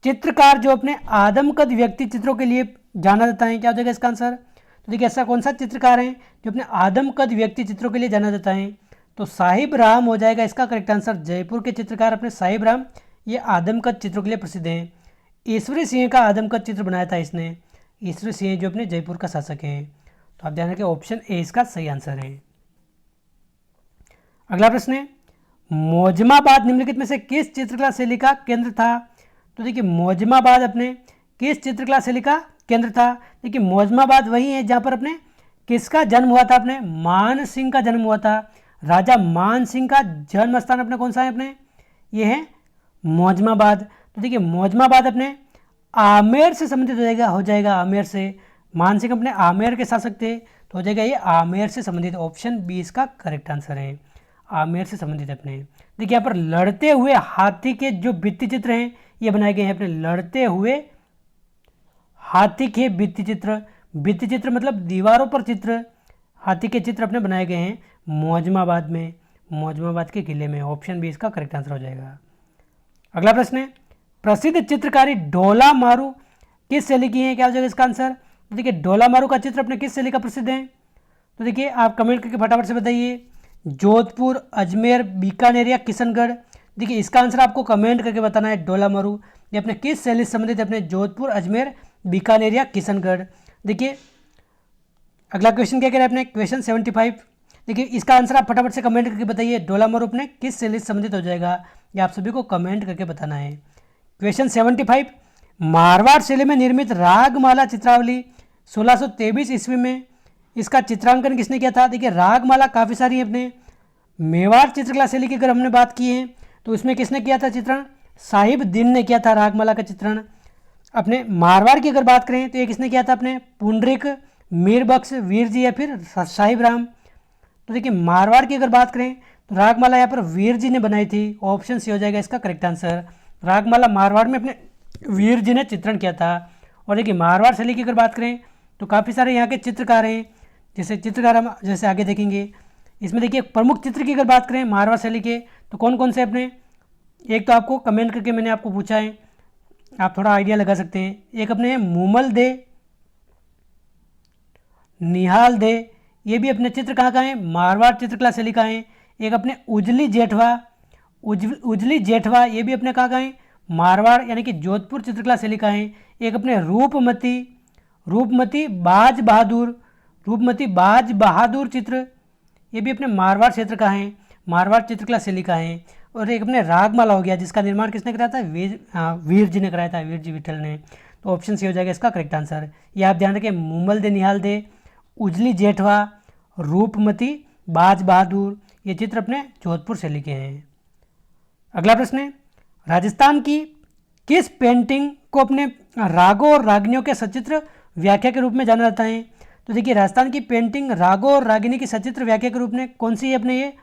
चित्रकार जो अपने आदमकद व्यक्ति चित्रों के लिए जाना जाता है, क्या हो जाएगा इसका आंसर? तो देखिए ऐसा कौन सा चित्रकार है जो अपने आदमकद व्यक्ति चित्रों के लिए जाना जाता है? तो साहिब राम हो जाएगा इसका करेक्ट आंसर। जयपुर के चित्रकार अपने साहिब राम ये आदमकद चित्रों के लिए प्रसिद्ध हैं। ईश्वरी सिंह का आदमकद चित्र बनाया था इसने। ईश्वरी सिंह जो अपने जयपुर का शासक हैं। तो आप ध्यान रखें ऑप्शन ए इसका सही आंसर है। अगला प्रश्न है, मोजमाबाद निम्नलिखित में से किस चित्रकला शैली का केंद्र था? तो देखिए मोजमाबाद अपने किस चित्रकला शैली का केंद्र था? देखिए मोजमाबाद वही है जहाँ पर अपने किसका जन्म हुआ था? अपने मान सिंह का जन्म हुआ था। राजा मान सिंह का जन्म स्थान अपने कौन सा है? अपने ये है मोजमाबाद। तो देखिए मोजमाबाद अपने आमेर से संबंधित हो जाएगा आमेर से। मान सिंह अपने आमेर के शासक थे, तो हो जाएगा ये आमेर से संबंधित। ऑप्शन बी इसका करेक्ट आंसर है। आमेर से संबंधित अपने देखिए यहाँ पर लड़ते हुए हाथी के जो भित्ति चित्र हैं ये बनाए गए हैं अपने लड़ते हुए हाथी के भित्ति चित्र मतलब दीवारों पर चित्र, हाथी के चित्र अपने बनाए गए हैं मोजमाबाद में, मोजमाबाद के किले में। ऑप्शन बी इसका करेक्ट आंसर हो जाएगा। अगला प्रश्न है, प्रसिद्ध चित्रकारी ढोला मारू किस शैली की है? क्या हो जाएगा इसका आंसर? तो देखिए ढोला मारू का चित्र अपने किस शैली का प्रसिद्ध है? तो देखिए आप कमेंट करके फटाफट से बताइए। जोधपुर, अजमेर, बीकानेर या किशनगढ़? देखिए इसका आंसर आपको कमेंट करके बताना है। ढोला मारू ये अपने किस शैली से संबंधित है? अपने जोधपुर, अजमेर, बीकानेर या किशनगढ़? देखिए अगला क्वेश्चन क्या कह रहे हैं अपने क्वेश्चन 75। देखिए इसका आंसर आप फटाफट से कमेंट करके बताइए। ढोला मारू अपने किस शैली से संबंधित हो जाएगा, ये आप सभी को कमेंट करके बताना है। क्वेश्चन 75, मारवाड़ शैली में निर्मित रागमाला चित्रावली 1623 ईस्वी में इसका चित्रांकन किसने किया था? देखिए रागमाला काफ़ी सारी है अपने मेवाड़ चित्रकला शैली की अगर हमने बात की है तो इसमें किसने किया था चित्रण? साहिब दीन ने किया था रागमाला का चित्रण। अपने मारवाड़ की अगर बात करें तो ये किसने किया था? अपने पुंडरिक, मीरबख्श, वीर जी या फिर साहिब राम? तो देखिए मारवाड़ की अगर बात करें तो रागमाला यहाँ पर वीर जी ने बनाई थी। ऑप्शन सी हो जाएगा इसका करेक्ट आंसर। रागमाला मारवाड़ में अपने वीर जी ने चित्रण किया था। और देखिए मारवाड़ शैली की अगर बात करें तो काफ़ी सारे यहाँ के चित्रकार हैं, जैसे चित्रकार हम जैसे आगे देखेंगे। इसमें देखिए प्रमुख चित्र की अगर बात करें मारवाड़ शैली के तो कौन कौन से अपने, एक तो आपको कमेंट करके मैंने आपको पूछा है, आप थोड़ा आइडिया लगा सकते हैं। एक अपने मूमल दे, निहाल दे ये भी अपने चित्र कहाँ का है, मारवाड़ चित्रकला शैली का है। एक अपने उजली जेठवा, उजली जेठवा, ये भी अपने कहाँ का है, मारवाड़ यानी कि जोधपुर चित्रकला शैली का है। एक अपने रूपमती, रूपमती बाज बहादुर, रूपमती बाज बहादुर चित्र, ये भी अपने मारवाड़ क्षेत्र का है, मारवाड़ चित्रकला शैली का है। और एक अपने रागमाला हो गया, जिसका निर्माण किसने कराया था, वीर जी ने कराया था, वीर जी विठल ने। तो ऑप्शन सी हो जाएगा इसका करेक्ट आंसर। ये आप ध्यान रखें, मुमल दे निहाल दे, उजली जेठवा, रूपमती बाज बहादुर, ये चित्र अपने जोधपुर शैली के हैं। अगला प्रश्न है, राजस्थान की किस पेंटिंग को अपने रागों और रागिनियों के सचित्र व्याख्या के रूप में जाना जाता है। तो देखिए, राजस्थान की पेंटिंग रागों और रागिनी की सचित्र व्याख्या के रूप में कौन सी है अपने, ये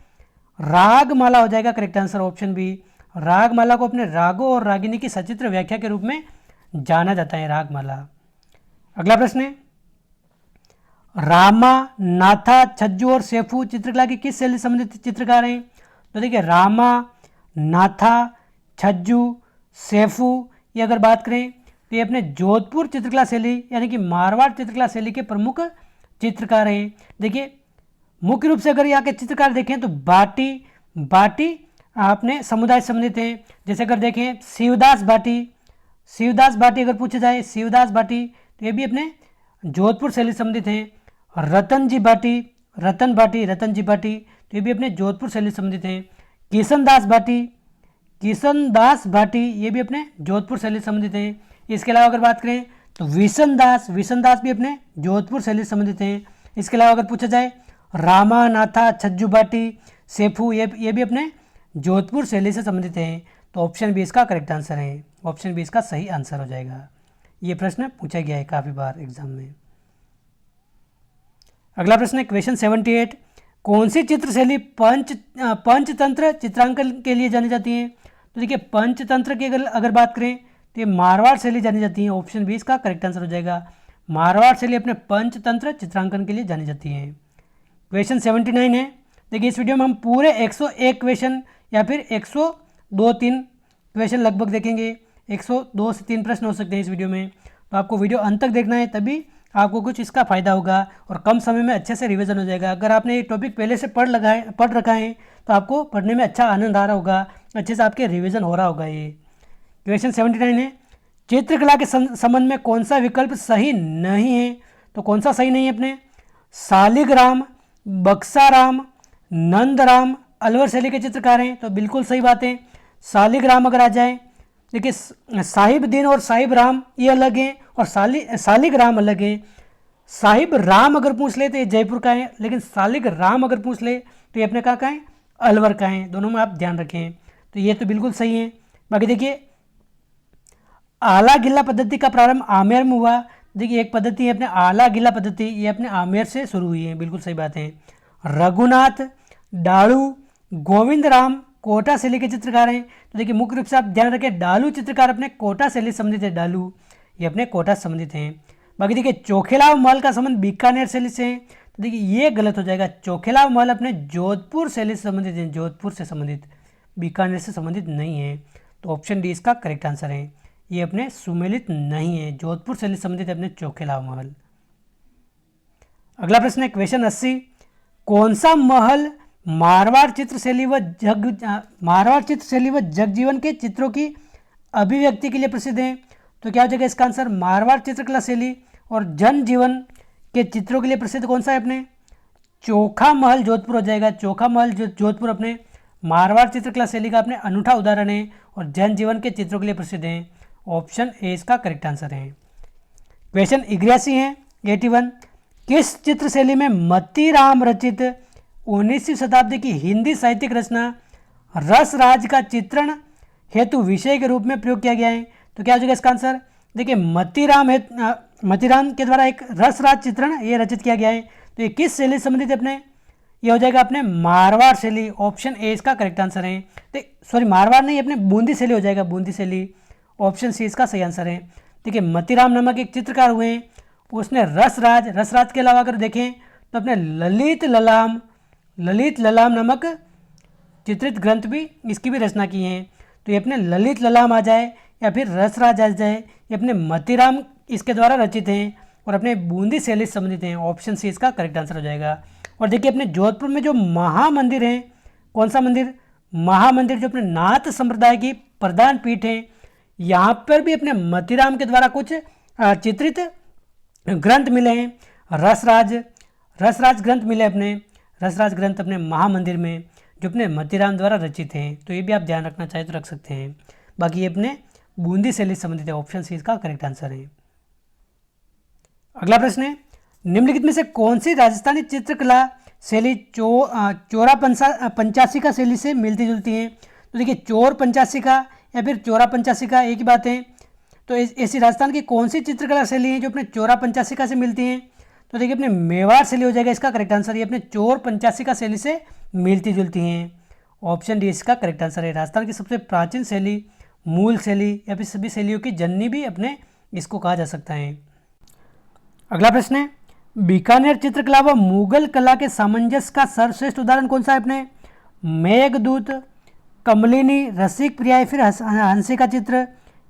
रागमाला हो जाएगा correct answer, option B. Ragamala को अपने रागों और रागिनी की सचित्र व्याख्या के रूप में जाना जाता है, रागमाला। अगला प्रश्न है, रामा, नाथा, छज्जू और सेफू चित्रकला की किस शैली से संबंधित चित्रकार हैं। तो देखिए, रामा, नाथा, छज्जू, सेफू, ये अगर बात करें तो ये अपने जोधपुर चित्रकला शैली यानी कि मारवाड़ चित्रकला शैली के प्रमुख चित्रकार हैं। देखिए, मुख्य रूप से अगर यहाँ के चित्रकार देखें तो बाटी अपने समुदाय से संबंधित हैं। जैसे अगर देखें शिवदास बाटी अगर पूछा जाए, शिवदास बाटी, तो ये भी अपने जोधपुर शैली से संबंधित हैं। रतन जी बाटी, तो ये भी अपने जोधपुर शैली से संबंधित हैं। किशन दास बाटी, ये भी अपने जोधपुर शैली से संबंधित हैं। इसके अलावा अगर बात करें तो विशन दास भी अपने जोधपुर शैली से संबंधित हैं। इसके अलावा अगर पूछा जाए रामा, नाथा, छज्जू बाटी, सेफू, ये भी अपने जोधपुर शैली से संबंधित हैं। तो ऑप्शन बी इसका करेक्ट आंसर है, ऑप्शन बी इसका सही आंसर हो जाएगा। ये प्रश्न पूछा गया है काफ़ी बार एग्जाम में। अगला प्रश्न है क्वेश्चन 78, कौन सी चित्र शैली पंचतंत्र चित्रांकन के लिए जानी जाती है। तो देखिए, पंचतंत्र की अगर बात करें तो ये मारवाड़ शैली जानी जाती है, ऑप्शन बी इसका करेक्ट आंसर हो जाएगा। मारवाड़ शैली अपने पंचतंत्र चित्रांकन के लिए जानी जाती है। क्वेश्चन 79 है। देखिए, इस वीडियो में हम पूरे 101 क्वेश्चन या फिर 102-3 क्वेश्चन लगभग देखेंगे। 102 से 3 प्रश्न हो सकते हैं इस वीडियो में, तो आपको वीडियो अंत तक देखना है, तभी आपको कुछ इसका फ़ायदा होगा और कम समय में अच्छे से रिवीजन हो जाएगा। अगर आपने ये टॉपिक पहले से पढ़ रखा है तो आपको पढ़ने में अच्छा आनंद आ रहा होगा, अच्छे से आपके रिवीजन हो रहा होगा। ये क्वेश्चन 79 है, चित्रकला के संबंध में कौन सा विकल्प सही नहीं है। तो कौन सा सही नहीं है अपने, शालिग्राम, बक्साराम, नंदराम अलवर शैली के चित्रकार हैं। तो बिल्कुल सही बात है, शालिग्राम अगर आ जाए। देखिए, साहिब दीन और साहिब राम ये अलग हैं और शालिग्राम अलग है। साहिब राम अगर पूछ ले तो ये जयपुर का है, लेकिन शालिग्राम अगर पूछ ले तो ये अपने कहाँ का है, अलवर का है। दोनों में आप ध्यान रखें। तो ये तो बिल्कुल सही है। बाकी देखिए, आला गिल्ला पद्धति का प्रारंभ आमेर में हुआ। देखिए, एक पद्धति है अपने आला गिल्ला पद्धति, ये अपने आमेर से शुरू हुई है, बिल्कुल सही बात है। रघुनाथ, डालू, गोविंद राम कोटा शैली के चित्रकार हैं। तो देखिए, मुख्य रूप से आप ध्यान रखें, डालू चित्रकार अपने कोटा शैली से संबंधित है, डालू ये अपने कोटा से संबंधित हैं। बाकी देखिए, चोखेलाव महल का संबंध बीकानेर शैली से है। तो देखिए, ये गलत हो जाएगा, चोखेलाव महल अपने जोधपुर शैली से संबंधित है, जोधपुर से संबंधित, बीकानेर से संबंधित नहीं है। तो ऑप्शन डी इसका करेक्ट आंसर है, ये अपने सुमेलित नहीं है, जोधपुर शैली से संबंधित है अपने चोखेलाव महल। अगला प्रश्न है क्वेश्चन 80, कौन सा महल मारवाड़ चित्र शैली व जगजीवन के चित्रों की अभिव्यक्ति के लिए प्रसिद्ध है। तो क्या हो जाएगा इसका आंसर, मारवाड़ चित्रकला शैली और जनजीवन के चित्रों के लिए प्रसिद्ध कौन सा है अपने, चोखा महल जोधपुर हो जाएगा। चोखा महल जोधपुर अपने मारवाड़ चित्रकला शैली का अपने अनूठा उदाहरण है और जनजीवन के चित्रों के लिए प्रसिद्ध है। ऑप्शन ए इसका करेक्ट आंसर है। क्वेश्चन 81 है 81, किस चित्र शैली में मतीराम रचित 19वीं शताब्दी की हिंदी साहित्यिक रचना रस राज का चित्रण हेतु विषय के रूप में प्रयोग किया गया है। तो क्या हो जाएगा इसका आंसर, देखिए, मतीराम के द्वारा एक रसराज चित्रण ये रचित किया गया है। तो ये किस शैली से संबंधित है अपने, ये हो जाएगा अपने मारवाड़ शैली। ऑप्शन ए इसका करेक्ट आंसर है। सॉरी, मारवाड़ नहीं, अपने बूंदी शैली हो जाएगा, बूंदी शैली। ऑप्शन सी इसका सही आंसर है। देखिए, मतीराम नामक एक चित्रकार हुए हैं, उसने रसराज के अलावा अगर देखें तो अपने ललित ललाम नामक चित्रित ग्रंथ भी इसकी भी रचना की है। तो ये अपने ललित ललाम आ जाए या फिर रसराज आ जाए, ये अपने मतीराम इसके द्वारा रचित हैं और अपने बूंदी शैली से संबंधित हैं। ऑप्शन सी इसका करेक्ट आंसर हो जाएगा। और देखिए अपने जोधपुर में जो महामंदिर है, कौन सा मंदिर, महामंदिर, जो अपने नाथ संप्रदाय की प्रधान पीठ है, यहाँ पर भी अपने मतीराम के द्वारा कुछ चित्रित ग्रंथ मिले हैं। रसराज ग्रंथ मिले अपने, रसराज ग्रंथ अपने महामंदिर में जो अपने मतीराम द्वारा रचित हैं। तो ये भी आप ध्यान रखना चाहे तो रख सकते हैं। बाकी ये अपने बूंदी शैली से संबंधित है। ऑप्शन सी इसका करेक्ट आंसर है। अगला प्रश्न है, निम्नलिखित में से कौन सी राजस्थानी चित्रकला शैली चौरा पंचासी का शैली से मिलती जुलती है। तो देखिए चौर पंचासी का या फिर चौरा पंचासी का एक ही बात है। तो ऐसी राजस्थान की कौन सी चित्रकला शैली है जो अपने चौरा पंचासी से मिलती है। तो देखिए अपने मेवाड़ शैली हो जाएगा इसका करेक्ट आंसर। ये अपने चौर पंचासी का शैली से मिलती जुलती हैं। ऑप्शन डी इसका करेक्ट आंसर है। राजस्थान की सबसे प्राचीन शैली, मूल शैली या फिर सभी शैलियों की जननी भी अपने इसको कहा जा सकता है। अगला प्रश्न है, बीकानेर चित्रकला व मुगल कला के सामंजस्य का सर्वश्रेष्ठ उदाहरण कौन सा है अपने। मेघदूत, कमलिनी, रसिक प्रिया या फिर हंसी का चित्र,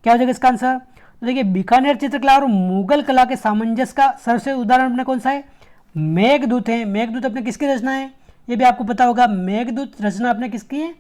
क्या हो जाएगा इसका आंसर। तो देखिए बीकानेर चित्रकला और मुगल कला के सामंजस्य का सर्वश्रेष्ठ उदाहरण अपने कौन सा है, मेघदूत है। मेघदूत अपने किसकी रचना है, ये भी आपको पता होगा। मेघदूत रचना अपने किसकी है,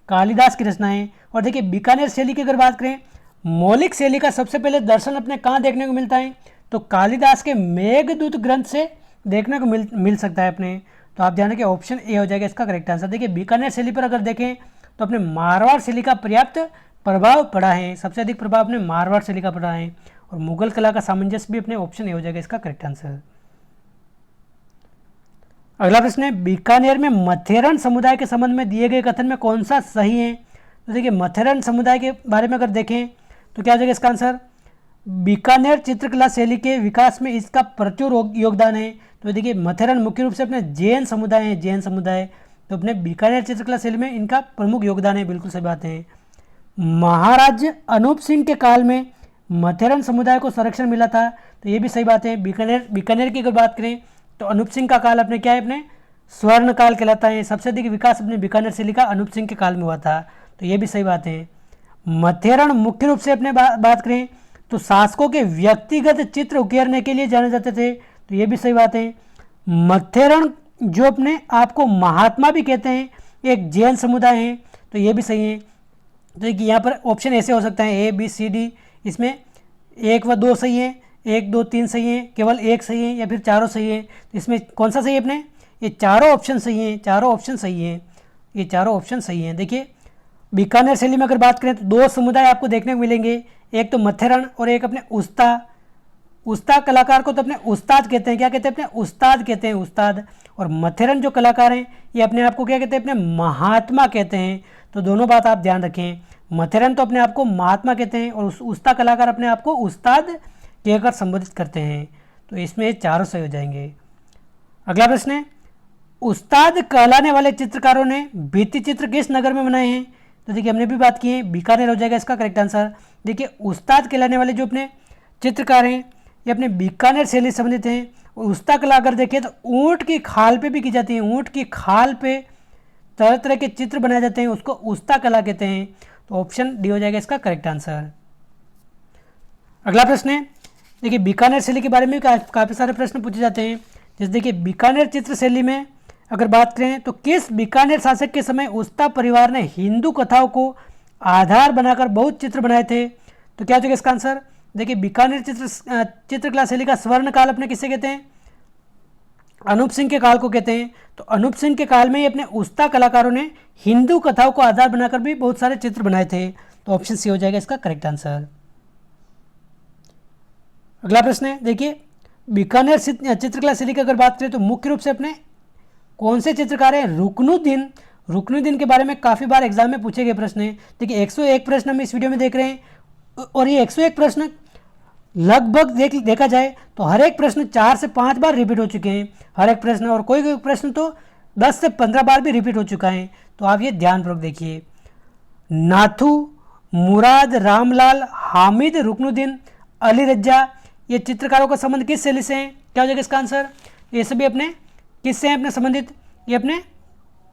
कालिदास की रचना है। और देखिए बीकानेर शैली की अगर बात करें, मौलिक शैली का सबसे पहले दर्शन अपने कहाँ देखने को मिलता है, तो कालिदास के मेघदूत ग्रंथ से देखने को मिल सकता है अपने। तो आप ध्यान रखें ऑप्शन ए हो जाएगा इसका करेक्ट आंसर। देखिए बीकानेर शैली पर अगर देखें तो अपने मारवाड़ शैली का पर्याप्त प्रभाव पड़ा है, सबसे अधिक प्रभाव अपने मारवाड़ शैली का पड़ा है। और मुगल कला का सामंजस्य भी अपने ऑप्शन ए हो जाएगा इसका करेक्ट आंसर। अगला प्रश्न है, बीकानेर में मथेरन समुदाय के संबंध में दिए गए कथन में कौन सा सही है। तो देखिए मथेरन समुदाय के बारे में अगर देखें तो क्या हो जाएगा इसका आंसर, बीकानेर चित्रकला शैली के विकास में इसका प्रचुर योगदान है। तो देखिए मथेरन मुख्य रूप से अपने जैन समुदाय है, जैन समुदाय। तो अपने बीकानेर चित्रकला शैली में इनका प्रमुख योगदान है, बिल्कुल सही बात है। महाराज अनूप सिंह के काल में मथेरन समुदाय को संरक्षण मिला था, तो ये भी सही बात है। बीकानेर की अगर बात करें तो अनूप सिंह का काल अपने क्या है, अपने स्वर्ण काल कहलाता है। सबसे अधिक विकास अपने बीकानेर शैली का अनूप सिंह के काल में हुआ था, तो ये भी सही बात है। मथेरन मुख्य रूप से अपने बात करें तो शासकों के व्यक्तिगत चित्र उकेरने के लिए जाने जाते थे, तो ये भी सही बात है। मथेरन जो अपने आपको महात्मा भी कहते हैं, एक जैन समुदाय है, तो ये भी सही है। तो देखिए यहाँ पर ऑप्शन ऐसे हो सकता है ए बी सी डी, इसमें 1 व 2 सही है, 1 2 3 सही है, केवल 1 सही है या फिर चारों सही है। तो इसमें कौन सा सही है अपने, ये चारों ऑप्शन सही हैं, चारों ऑप्शन सही हैं, ये चारों ऑप्शन सही हैं। देखिए बीकानेर शैली में अगर बात करें तो 2 समुदाय आपको देखने को मिलेंगे, एक तो मथेरन और एक अपने उस्ता कलाकार को तो अपने उस्ताद कहते हैं, क्या कहते हैं अपने उस्ताद कहते हैं, उस्ताद। और मथेरन जो कलाकार हैं ये अपने आप को क्या कहते हैं, अपने महात्मा कहते हैं। तो दोनों बात आप ध्यान रखें, मथेरन तो अपने आप को महात्मा कहते हैं और उस्ता कलाकार अपने आप को उस्ताद कहकर संबोधित करते हैं। तो इसमें चारों सही हो जाएंगे। अगला प्रश्न है, उस्ताद कहलाने वाले चित्रकारों ने भित्ति चित्र किस नगर में बनाए हैं। तो देखिए हमने भी बात की है, बीकानेर हो जाएगा इसका करेक्ट आंसर। देखिए उस्ताद कहलाने वाले जो अपने चित्रकार हैं ये अपने बीकानेर शैली से संबंधित हैं। और उस्ता कला अगर देखें तो ऊँट की खाल पे भी की जाती है, ऊँट की खाल पे तरह तरह के चित्र बनाए जाते हैं, उसको उस्ता कला कहते हैं। तो ऑप्शन डी हो जाएगा इसका करेक्ट आंसर। अगला प्रश्न है, देखिए बीकानेर शैली के बारे में काफ़ी सारे प्रश्न पूछे जाते हैं। जैसे देखिए बीकानेर चित्र शैली में अगर बात करें तो किस बीकानेर शासक के समय उस्ता परिवार ने हिंदू कथाओं को आधार बनाकर बहुत चित्र बनाए थे। तो क्या हो जाएगा इसका आंसर। देखिए बीकानेर चित्रकला शैली का स्वर्ण काल अपने किसे कहते हैं, अनूप सिंह के काल को कहते हैं। तो अनूप सिंह के काल में ही अपने उस्ता कलाकारों ने हिंदू कथाओं को आधार बनाकर भी बहुत सारे चित्र बनाए थे। तो ऑप्शन सी हो जाएगा इसका करेक्ट आंसर। अगला प्रश्न है, देखिए बीकानेर चित्रकला शैली की अगर बात करें तो मुख्य रूप से अपने कौन से चित्रकार हैं, रुकनुद्दीन के बारे में काफ़ी बार एग्जाम में पूछे गए प्रश्न हैं। देखिए 101 प्रश्न हम इस वीडियो में देख रहे हैं और ये 101 प्रश्न लगभग देखा जाए तो हर एक प्रश्न 4 से 5 बार रिपीट हो चुके हैं, हर एक प्रश्न, और कोई प्रश्न तो 10 से 15 बार भी रिपीट हो चुका है। तो आप ये ध्यानपूर्वक देखिए, नाथू, मुराद, रामलाल, हामिद, रुकनुद्दीन, अली रज्जा, ये चित्रकारों का संबंध किस शैली से है। क्या हो जाएगा इसका आंसर, ये सभी अपने किससे हैं अपने संबंधित, ये अपने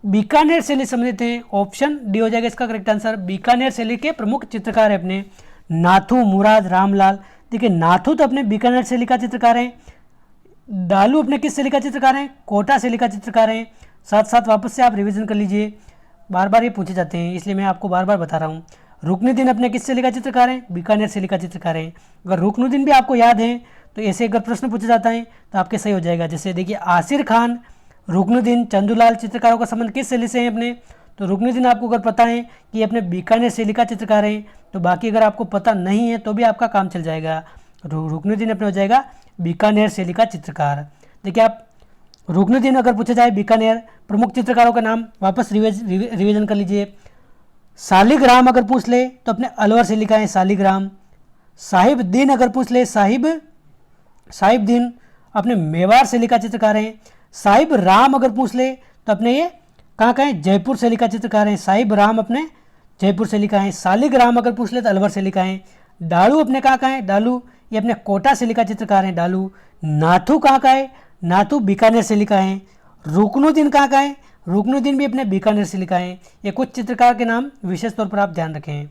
बीकानेर शैली संबंधित हैं। ऑप्शन डी हो जाएगा इसका करेक्ट आंसर। बीकानेर शैली के प्रमुख चित्रकार है अपने नाथू, मुराद, रामलाल। देखिए नाथू तो अपने बीकानेर शैली का चित्रकार हैं, डालू अपने किस शैली का चित्रकार हैं, कोटा शैली का चित्रकार हैं। साथ साथ वापस से आप रिवीजन कर लीजिए, बार बार ये पूछे जाते हैं इसलिए मैं आपको बार बार बता रहा हूँ। रुकनुद्दीन अपने किस शैली का चित्रकार हैं, बीकानेर शैली का चित्रकार हैं। अगर रुकनुद्दीन भी आपको याद है तो ऐसे अगर प्रश्न पूछा जाता है तो आपके सही हो जाएगा। जैसे देखिए आसिर खान, रुकनुद्दीन, चंदूलाल चित्रकारों का संबंध किस शैली से है अपने, तो रुकनुद्दीन आपको अगर पता है कि ये अपने बीकानेर शैली का चित्रकार हैं तो बाकी अगर आपको पता नहीं है तो भी आपका काम चल जाएगा। रुकनुद्दीन अपने हो जाएगा बीकानेर शैली का चित्रकार। देखिए आप रुकनुद्दीन अगर पूछा जाए बीकानेर प्रमुख चित्रकारों का नाम वापस रिवीजन कर लीजिए। सालिग्राम अगर पूछ ले तो अपने अलवर शैली का है सालिग्राम। साहिबदीन अगर पूछ ले साहिबदीन अपने मेवाड़ शैली का चित्रकार हैं। साहिब राम अगर पूछ ले तो अपने ये कहाँ का है, जयपुर शैली का चित्रकार हैं। साहिब राम अपने जयपुर शैली का है। सालिग्राम अगर पूछ ले तो अलवर शैली का है। डालू अपने कहाँ का है, डालू ये अपने कोटा शैली का चित्रकार हैं डालू। नाथू कहाँ का है, नाथू बीकानेर शैली का है। रुकनुद्दीन कहाँ का है, रुकनुद्दीन भी अपने बीकानेर शैली का है। ये कुछ चित्रकार के नाम विशेष तौर पर आप ध्यान रखें।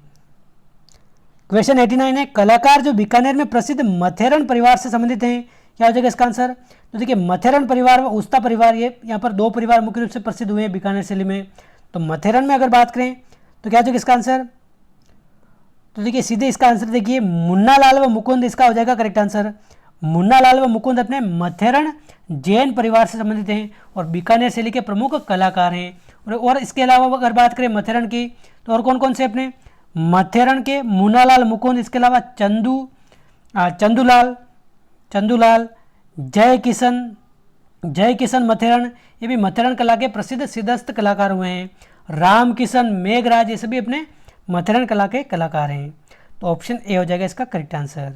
क्वेश्चन 89 है, कलाकार जो बीकानेर में प्रसिद्ध मथेरन परिवार से संबंधित हैं, क्या हो जाएगा इसका आंसर। तो देखिए मथेरन परिवार व उस्ता परिवार, ये यहाँ पर दो परिवार मुख्य रूप से प्रसिद्ध हुए हैं बीकानेर शैली में। तो मथेरन में अगर बात करें तो क्या हो जाएगा इसका आंसर। तो देखिए सीधे इसका आंसर देखिए मुन्नालाल व मुकुंद इसका हो जाएगा करेक्ट आंसर। मुन्नालाल व मुकुंद अपने मथेरन जैन परिवार से संबंधित हैं और बीकानेर शैली के प्रमुख कलाकार हैं। और इसके अलावा अगर बात करें मथेरन की तो और कौन कौन से अपने मथेरन के मुन्नालाल, मुकुंद, इसके अलावा चंदूलाल, जय किशन मथेरन, ये भी मथेरन कला के प्रसिद्ध सिद्धस्थ कलाकार हुए हैं। राम किशन, मेघराज, ये सभी अपने मथेरन कला के कलाकार हैं। तो ऑप्शन ए हो जाएगा इसका करेक्ट आंसर।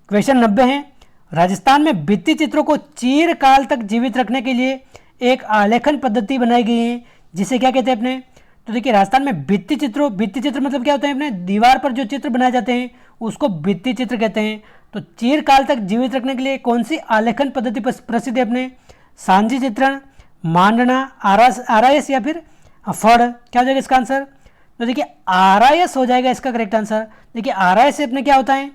क्वेश्चन 90 है, राजस्थान में भित्ति चित्रों को चिरकाल तक जीवित रखने के लिए एक आलेखन पद्धति बनाई गई है जिसे क्या कहते हैं अपने। तो देखिए राजस्थान में भित्ति चित्र मतलब क्या होता है अपने, दीवार पर जो चित्र बनाए जाते हैं उसको भित्ति चित्र कहते हैं। तो चिरकाल तक जीवित रखने के लिए कौन सी आलेखन पद्धति प्रसिद्ध है अपने, सांझी चित्रण, मांडना, आरायस या फिर फड़, क्या हो जाएगा इसका आंसर। तो देखिए आरायस हो जाएगा इसका करेक्ट आंसर। देखिए आरायस से अपने क्या होता है,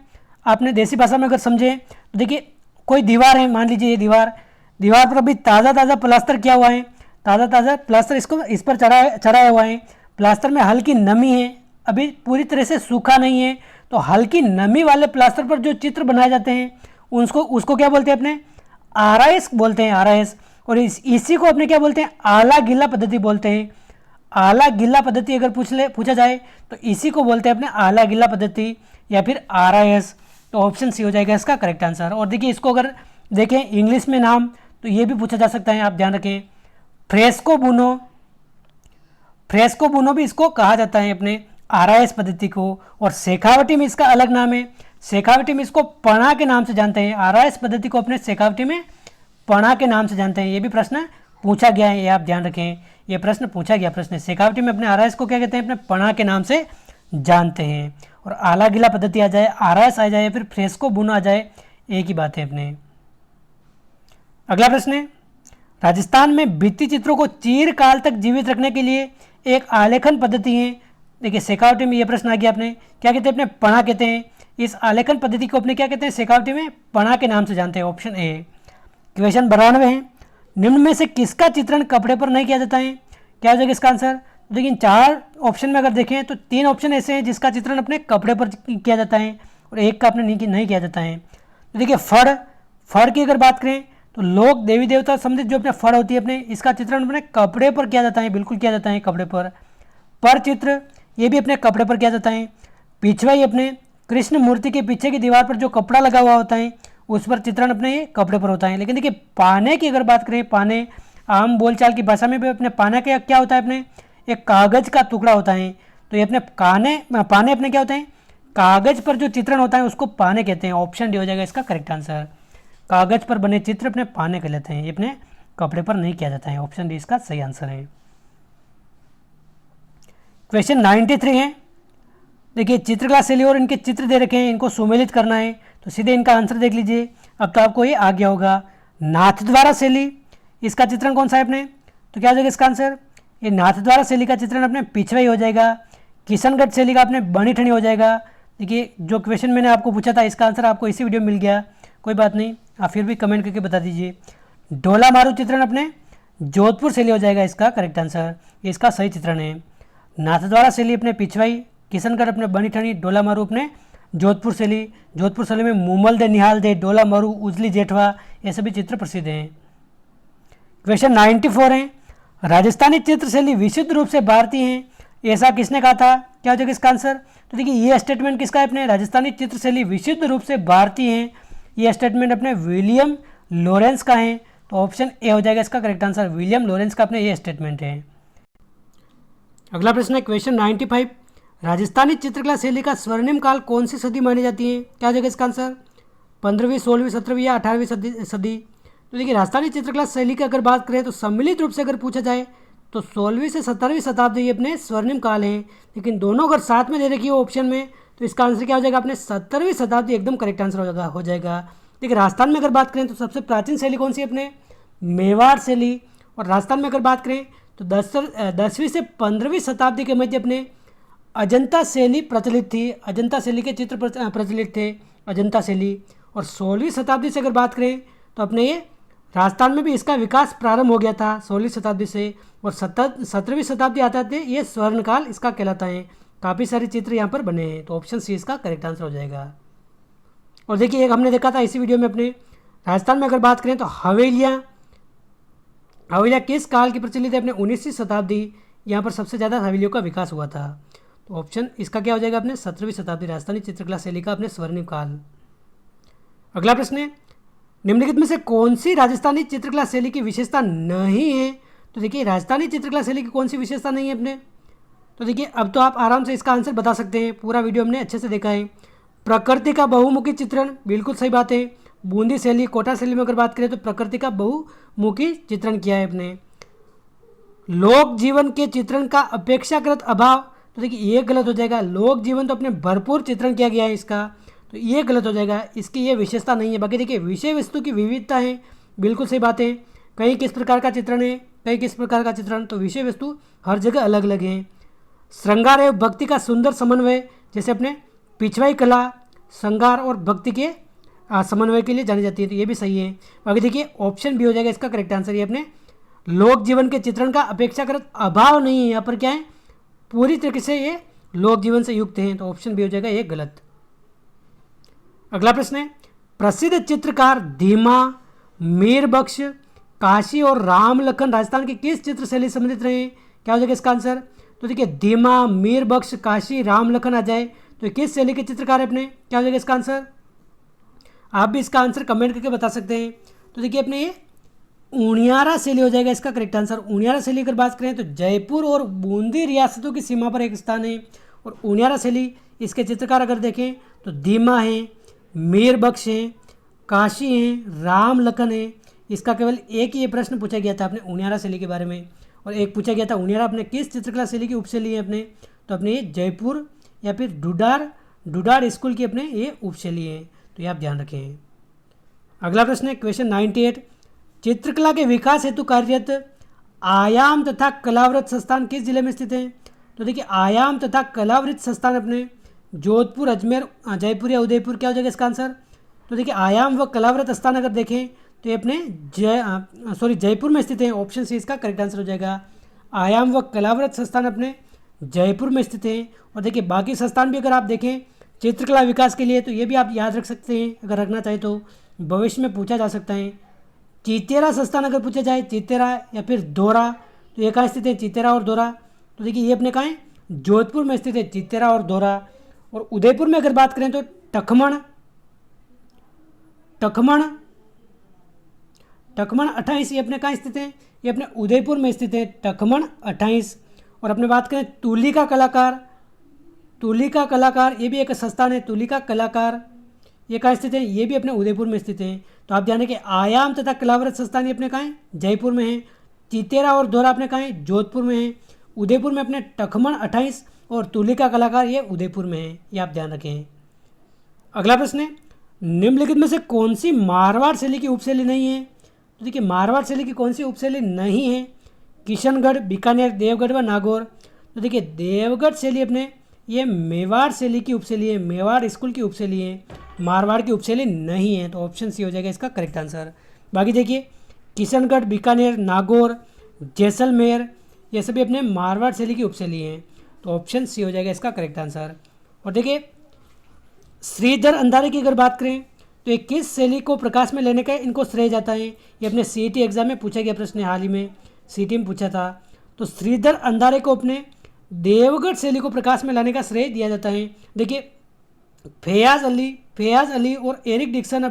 आपने देसी भाषा में अगर समझे तो देखिए कोई दीवार है, मान लीजिए ये दीवार पर अभी ताज़ा प्लास्टर किया हुआ है, ताज़ा प्लास्टर इस पर चढ़ाया हुआ है। प्लास्टर में हल्की नमी है, अभी पूरी तरह से सूखा नहीं है। तो हल्की नमी वाले प्लास्टर पर जो चित्र बनाए जाते हैं उसको क्या बोलते हैं अपने, आरायस बोलते हैं, आरायस। और इसी को अपने क्या बोलते हैं, आला गिल्ला पद्धति बोलते हैं। आला गिल्ला पद्धति अगर पूछा जाए तो इसी को बोलते हैं अपने आला गिल्ला पद्धति या फिर आरआईएस। तो ऑप्शन सी हो जाएगा इसका करेक्ट आंसर। और देखिए इसको अगर देखें इंग्लिश में नाम तो ये भी पूछा जा सकता है, आप ध्यान रखें। फ्रेस्को बुनो भी इसको कहा जाता है अपने आरआईएस पद्धति को। और शेखावटी में इसका अलग नाम है, शेखावटी में इसको पणा के नाम से जानते हैं। आरआईएस पद्धति को अपने शेखावटी में पणा के नाम से जानते हैं। ये भी प्रश्न पूछा गया है, ये आप ध्यान रखें, ये प्रश्न पूछा गया प्रश्न। शेखावटी में अपने आरआईएस को क्या कहते हैं, अपने पणा के नाम से जानते हैं। और आला गिला पद्धति आ जाए, आरआईएस आ जाए या फिर फ्रेस्को बुनो आ जाए, एक ही बात है अपने। अगला प्रश्न है, राजस्थान में भित्ति चित्रों को चिरकाल तक जीवित रखने के लिए एक आलेखन पद्धति है। देखिए शेखावटी में ये प्रश्न आ गया, अपने क्या कहते हैं, अपने पणा कहते हैं। इस आलेखन पद्धति को अपने क्या कहते हैं, शेखावटी में पणा के नाम से जानते हैं, ऑप्शन ए। क्वेश्चन 92 है, निम्न में से किसका चित्रण कपड़े पर नहीं किया जाता है, क्या हो जाएगा इसका आंसर। लेकिन 4 ऑप्शन में अगर देखें तो 3 ऑप्शन ऐसे हैं जिसका चित्रण अपने कपड़े पर किया जाता है और एक का अपने नहीं किया जाता है। तो देखिए फड़ की अगर बात करें तो लोक देवी देवता संबंधित जो अपने फड़ होती है अपने, इसका चित्रण अपने कपड़े पर किया जाता है, बिल्कुल किया जाता है कपड़े पर चित्र ये भी अपने कपड़े पर किया जाता है। पिछवाई अपने कृष्ण मूर्ति के पीछे की दीवार पर जो कपड़ा लगा हुआ होता है उस पर चित्रण अपने ये कपड़े पर होता है। लेकिन देखिए पाने की अगर बात करें, पाने आम बोलचाल की भाषा में भी अपने पाना का क्या होता है, अपने एक कागज का टुकड़ा होता है। तो ये अपने पाने अपने क्या होते हैं, कागज पर जो चित्रण होता है उसको पाने कहते हैं। ऑप्शन डी हो जाएगा इसका करेक्ट आंसर। कागज पर बने चित्र अपने पाने कहलाते हैं, ये अपने कपड़े पर नहीं किया जाता है। ऑप्शन डी इसका सही आंसर है। क्वेश्चन 93 है, देखिए चित्रकला शैली और इनके चित्र दे रखे हैं, इनको सुमेलित करना है। तो सीधे इनका आंसर देख लीजिए, अब तो आपको ये आ गया होगा। नाथद्वारा शैली, इसका चित्रण कौन सा है अपने, तो क्या हो जाएगा इसका आंसर, ये नाथद्वारा शैली का चित्रण अपने पिछवाई हो जाएगा। किशनगढ़ शैली का अपने बनी ठनी हो जाएगा। देखिए जो क्वेश्चन मैंने आपको पूछा था इसका आंसर आपको इसी वीडियो में मिल गया, कोई बात नहीं, आप फिर भी कमेंट करके बता दीजिए। डोला मारू चित्रण अपने जोधपुर शैली हो जाएगा इसका करेक्ट आंसर, ये इसका सही चित्रण है। नाथद्वारा शैली अपने पिछवाई, किशनगढ़ अपने बनी ठनी, डोला मारू अपने जोधपुर शैली। जोधपुर शैली में मूमल दे, निहाल दे, डोला मारू, उजली जेठवा ये सभी चित्र प्रसिद्ध हैं। क्वेश्चन 94 है, राजस्थानी चित्र शैली विशुद्ध रूप से भारतीय है, ऐसा किसने कहा था? क्या हो जाएगा इसका आंसर? तो देखिए ये स्टेटमेंट किसका है? अपने राजस्थानी चित्र शैली विशुद्ध रूप से भारतीय है, ये स्टेटमेंट अपने विलियम लॉरेंस का है। तो ऑप्शन ए हो जाएगा इसका करेक्ट आंसर, विलियम लॉरेंस का अपने ये स्टेटमेंट है। अगला प्रश्न है क्वेश्चन 95, राजस्थानी चित्रकला शैली का स्वर्णिम काल कौन सी सदी मानी जाती है? क्या हो जाएगा इसका आंसर? 15वीं, 16वीं, 17वीं या 18वीं सदी। तो देखिए राजस्थानी चित्रकला शैली की अगर बात करें तो सम्मिलित रूप से अगर पूछा जाए तो 16वीं से 17वीं शताब्दी ये अपने स्वर्णिम काल है, लेकिन दोनों अगर साथ में दे रखी हो ऑप्शन में तो इसका आंसर क्या हो जाएगा? अपने 17वीं शताब्दी एकदम करेक्ट आंसर हो जाएगा। देखिए राजस्थान में अगर बात करें तो सबसे प्राचीन शैली कौन सी है? अपने मेवाड़ शैली। और राजस्थान में अगर बात करें तो 10वीं से 15वीं शताब्दी के मध्य अपने अजंता शैली प्रचलित थी, अजंता शैली के चित्र प्रचलित थे, अजंता शैली। और 16वीं शताब्दी से अगर बात करें तो अपने ये राजस्थान में भी इसका विकास प्रारंभ हो गया था 16वीं शताब्दी से, और 17वीं शताब्दी आते आते ये स्वर्णकाल इसका कहलाता है। काफ़ी सारे चित्र यहाँ पर बने हैं, तो ऑप्शन सी इसका करेक्ट आंसर हो जाएगा। और देखिए एक हमने देखा था इसी वीडियो में अपने राजस्थान में अगर बात करें तो हवेलियाँ किस काल की प्रचलित है? अपने 19वीं शताब्दी, यहाँ पर सबसे ज़्यादा हवेलियों का विकास हुआ था। तो ऑप्शन इसका क्या हो जाएगा? अपने 17वीं शताब्दी राजस्थानी चित्रकला शैली का अपने स्वर्णिम काल। अगला प्रश्न है, निम्नलिखित में से कौन सी राजस्थानी चित्रकला शैली की विशेषता नहीं है? तो देखिए राजस्थानी चित्रकला शैली की कौन सी विशेषता नहीं है अपने? तो देखिए अब तो आप आराम से इसका आंसर बता सकते हैं, पूरा वीडियो हमने अच्छे से देखा है। प्रकृति का बहुमुखी चित्रण, बिल्कुल सही बात है। बूंदी शैली, कोटा शैली में अगर बात करें तो प्रकृति का बहुमुखी चित्रण किया है अपने। लोक जीवन के चित्रण का अपेक्षाकृत अभाव, तो देखिए ये गलत हो जाएगा। लोक जीवन तो अपने भरपूर चित्रण किया गया है इसका, तो ये गलत हो जाएगा, इसकी ये विशेषता नहीं है। बाकी देखिए विषय वस्तु की विविधता है, बिल्कुल सही बात है। कहीं किस प्रकार का चित्रण है, कहीं किस प्रकार का चित्रण, तो विषय वस्तु हर जगह अलग अलग है। श्रृंगार एवं भक्ति का सुंदर समन्वय, जैसे अपने पिछवाई कला श्रृंगार और भक्ति के समन्वय के लिए जानी जाती है, तो ये भी सही है। बाकी देखिए ऑप्शन बी हो जाएगा इसका करेक्ट आंसर। ये अपने लोक जीवन के चित्रण का अपेक्षाकृत अभाव नहीं है, यहाँ पर क्या है? पूरी तरीके से ये लोक जीवन से युक्त हैं, तो ऑप्शन बी हो जाएगा ये गलत। अगला प्रश्न है, प्रसिद्ध चित्रकार धीमा, मीर बख्श, काशी और राम लखन राजस्थान के किस चित्र शैली से संबंधित रहे? क्या हो जाएगा इसका आंसर? तो देखिए धीमा, मीर बख्श, काशी, राम लखन आ जाए तो किस शैली के चित्रकार है अपने? क्या हो जाएगा इसका आंसर? आप भी इसका आंसर कमेंट करके बता सकते हैं। तो देखिए अपने ये उनियारा शैली हो जाएगा इसका करेक्ट आंसर। उनियारा शैली अगर बात करें तो जयपुर और बूंदी रियासतों की सीमा पर एक स्थान है, और उनियारा शैली इसके चित्रकार अगर देखें तो धीमा है, मीर बख्श है, काशी है, राम लखन है। इसका केवल एक ही ये प्रश्न पूछा गया था अपने उनियारा शैली के बारे में, और एक पूछा गया था उनियारा अपने किस चित्रकला शैली की उपशैली है अपने? तो अपने ये जयपुर या फिर डुडार स्कूल की अपने ये उपशैली है, तो ये आप ध्यान रखें। अगला प्रश्न है क्वेश्चन 98, चित्रकला के विकास हेतु कार्यरत आयाम तथा कलावृत संस्थान किस जिले में स्थित है? तो देखिए आयाम तथा कलावृत संस्थान अपने जोधपुर, अजमेर, जयपुर या उदयपुर, क्या हो जाएगा इसका आंसर? तो देखिए आयाम व कलावृत स्थान अगर देखें तो ये अपने जयपुर में स्थित है, ऑप्शन सी इसका करेक्ट आंसर हो जाएगा। आयाम व कलावृत संस्थान अपने जयपुर में स्थित है। और देखिए बाकी संस्थान भी अगर आप देखें चित्रकला विकास के लिए तो ये भी आप याद रख सकते हैं, अगर रखना चाहे तो भविष्य में पूछा जा सकता है। चितेरा संस्थान अगर पूछा जाए, चितेरा या फिर दोरा, तो ये कहाँ स्थित है? चितेरा और दोरा, तो देखिए ये अपने कहाँ है? जोधपुर में स्थित है चितेरा और दोरा। और उदयपुर में अगर बात करें तो टखमण 28 ये अपने कहाँ स्थित है? ये अपने उदयपुर में स्थित है टखमण 28। और अपने बात करें तुलिका कलाकार ये भी एक संस्थान है, तुलिका कलाकार ये कहाँ स्थित है? ये भी अपने उदयपुर में स्थित है। तो आप ध्यान रखें आयाम तथा कलावृत संस्थान ये अपने कहाँ है? जयपुर में है। चितेरा और दोरा अपने कहाँ है? जोधपुर में है। उदयपुर में अपने टखमण 28 और तुलिका कलाकार ये उदयपुर में है, ये आप ध्यान रखें। अगला प्रश्न है, निम्नलिखित में से कौन सी मारवाड़ शैली की उपशैली नहीं है? तो देखिए मारवाड़ शैली की कौन सी उपशैली नहीं है? किशनगढ़, बीकानेर, देवगढ़ व नागौर। तो देखिए देवगढ़ शैली अपने ये मेवाड़ शैली की उपशैली है, मेवाड़ स्कूल की उपशैली है, मारवाड़ की उपशैली नहीं है। तो ऑप्शन सी हो जाएगा इसका करेक्ट आंसर। बाकी देखिए किशनगढ़, बीकानेर, नागौर, जैसलमेर ये सभी अपने मारवाड़ शैली की उपशैली हैं। तो ऑप्शन सी हो जाएगा इसका करेक्ट आंसर। और देखिए श्रीधर अंधारे की अगर बात करें तो ये किस शैली को प्रकाश में लेने का इनको श्रेय जाता है। ये अपने सीईटी एग्जाम में पूछा गया प्रश्न है, हाल ही में सीईटी में पूछा था। तो श्रीधर अंधारे को अपने देवगढ़ शैली को प्रकाश में लाने का श्रेय दिया जाता है। देखिए फैयाज अली और एरिक डिक्सन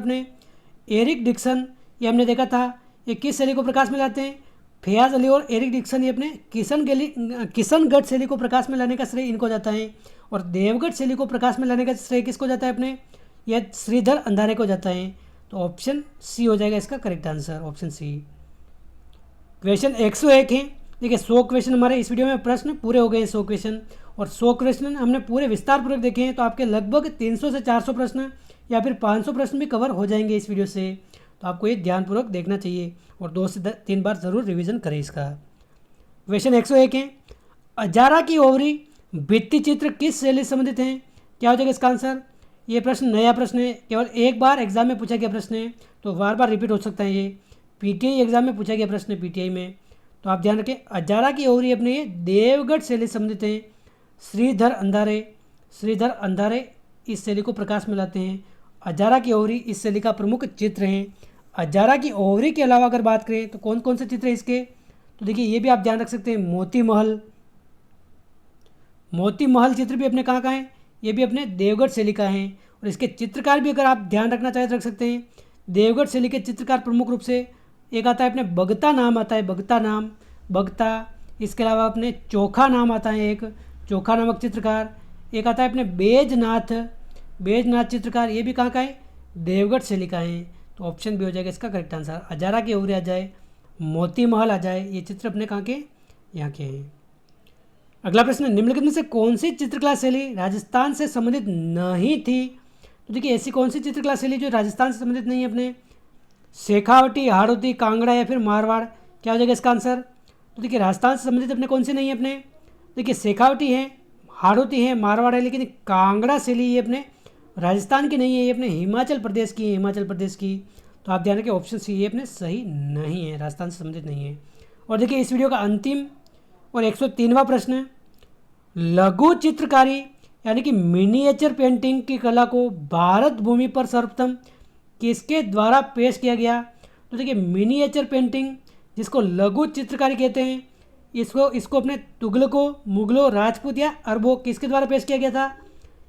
ये हमने देखा था, ये किस शैली को प्रकाश में लाते हैं। फैयाज अली और एरिक डिक्सन ये अपने किशनगढ़ शैली को प्रकाश में लाने का श्रेय इनको जाता है। और देवगढ़ शैली को प्रकाश में लाने का श्रेय किसको जाता है अपने, यह श्रीधर अंधारे को जाता है। तो ऑप्शन सी हो जाएगा इसका correct answer, option C. Question 101 है। देखिए 100 क्वेश्चन हमारे इस वीडियो में प्रश्न पूरे हो गए हैं, 100 क्वेश्चन। और 100 क्वेश्चन हमने पूरे विस्तारपूर्वक देखे हैं। तो आपके लगभग 300 से 400 प्रश्न या फिर 500 प्रश्न भी कवर हो जाएंगे इस वीडियो से। तो आपको ये ध्यानपूर्वक देखना चाहिए और 2 से 3 बार ज़रूर रिवीजन करें इसका। क्वेश्चन 101 है, अजारा की ओवरी भित्ति चित्र किस शैली से संबंधित हैं। क्या हो जाएगा इसका आंसर। ये प्रश्न नया प्रश्न है, केवल एक बार एग्जाम में पूछा गया प्रश्न है, तो बार बार रिपीट हो सकता है। ये पीटीआई एग्जाम में पूछा गया प्रश्न है, पीटीआई में। तो आप ध्यान रखें, अजारा की ओवरी अपने ये देवगढ़ शैली से संबंधित हैं। श्रीधर अंधारे इस शैली को प्रकाश में लाते हैं। अजारा की ओवरी इस शैली का प्रमुख चित्र हैं। अजारा की ओवरी के अलावा अगर बात करें तो कौन कौन से चित्र हैं इसके, तो देखिए ये भी आप ध्यान रख सकते हैं। मोती महल चित्र भी अपने कहाँ का है, ये भी अपने देवगढ़ शैली का है। और इसके चित्रकार भी अगर आप ध्यान रखना चाहें तो रख सकते हैं। देवगढ़ शैली के चित्रकार प्रमुख रूप से एक आता है अपने बगता नाम आता है, बगता। इसके अलावा अपने चोखा नाम आता है, एक चोखा नामक चित्रकार। एक आता है अपने बेजनाथ चित्रकार, ये भी कहाँ का है, देवगढ़ शैली का है। तो ऑप्शन भी हो जाएगा इसका करेक्ट आंसर। अजारा की ओवरी आ जाए, मोती महल आ जाए, ये चित्र अपने कहाँ के, यहाँ के हैं। अगला प्रश्न, निम्नलिखित में से कौन सी चित्रकला शैली राजस्थान से संबंधित नहीं थी। तो देखिए ऐसी कौन सी चित्रकला शैली जो राजस्थान से संबंधित नहीं है अपने, शेखावटी, हाड़ौती, कांगड़ा या फिर मारवाड़। क्या हो जाएगा इसका आंसर। तो देखिए राजस्थान से संबंधित अपने कौन से नहीं है अपने, देखिए शेखावटी है, हाड़ौती है, मारवाड़ है, लेकिन कांगड़ा शैली ये अपने राजस्थान की नहीं है, ये अपने हिमाचल प्रदेश की है, हिमाचल प्रदेश की। तो आप ध्यान रखें ऑप्शन सी ये अपने सही नहीं है, राजस्थान से संबंधित नहीं है। और देखिए इस वीडियो का अंतिम और 103वां प्रश्न, लघु चित्रकारी यानी कि मिनिएचर पेंटिंग की कला को भारत भूमि पर सर्वप्रथम किसके द्वारा पेश किया गया। तो देखिए मिनिएचर पेंटिंग जिसको लघु चित्रकारी कहते हैं, इसको अपने तुगलकों, मुगलों, राजपूत या अरबों किसके द्वारा पेश किया गया था,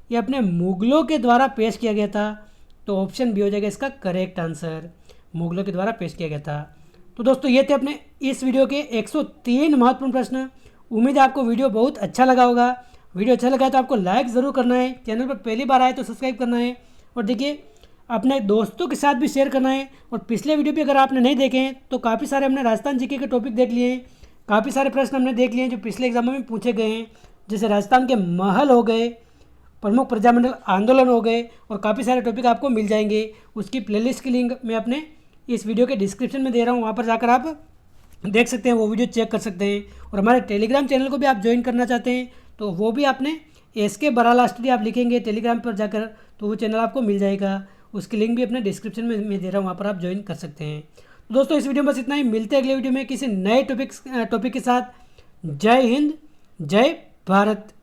ये अपने मुगलों के द्वारा पेश किया गया था। तो ऑप्शन बी हो जाएगा इसका करेक्ट आंसर, मुगलों के द्वारा पेश किया गया था। तो दोस्तों ये थे अपने इस वीडियो के 103 महत्वपूर्ण प्रश्न। उम्मीद है आपको वीडियो बहुत अच्छा लगा होगा। वीडियो अच्छा लगा है तो आपको लाइक ज़रूर करना है, चैनल पर पहली बार आए तो सब्सक्राइब करना है, और देखिए अपने दोस्तों के साथ भी शेयर करना है। और पिछले वीडियो भी अगर आपने नहीं देखे हैं तो काफ़ी सारे हमने राजस्थान जीके के टॉपिक देख लिए हैं, काफ़ी सारे प्रश्न हमने देख लिए हैं जो पिछले एग्जामों में पूछे गए हैं, जैसे राजस्थान के महल हो गए, प्रमुख प्रजामंडल आंदोलन हो गए, और काफ़ी सारे टॉपिक आपको मिल जाएंगे। उसकी प्लेलिस्ट की लिंक मैं अपने इस वीडियो के डिस्क्रिप्शन में दे रहा हूँ, वहाँ पर जाकर आप देख सकते हैं, वो वीडियो चेक कर सकते हैं। और हमारे टेलीग्राम चैनल को भी आप ज्वाइन करना चाहते हैं तो वो भी आपने SK बराला स्टडी आप लिखेंगे टेलीग्राम पर जाकर तो वो चैनल आपको मिल जाएगा। उसकी लिंक भी अपने डिस्क्रिप्शन में मैं दे रहा हूँ, वहाँ पर आप ज्वाइन कर सकते हैं। तो दोस्तों इस वीडियो में बस इतना ही, मिलते हैं अगले वीडियो में किसी नए टॉपिक के साथ। जय हिंद, जय भारत।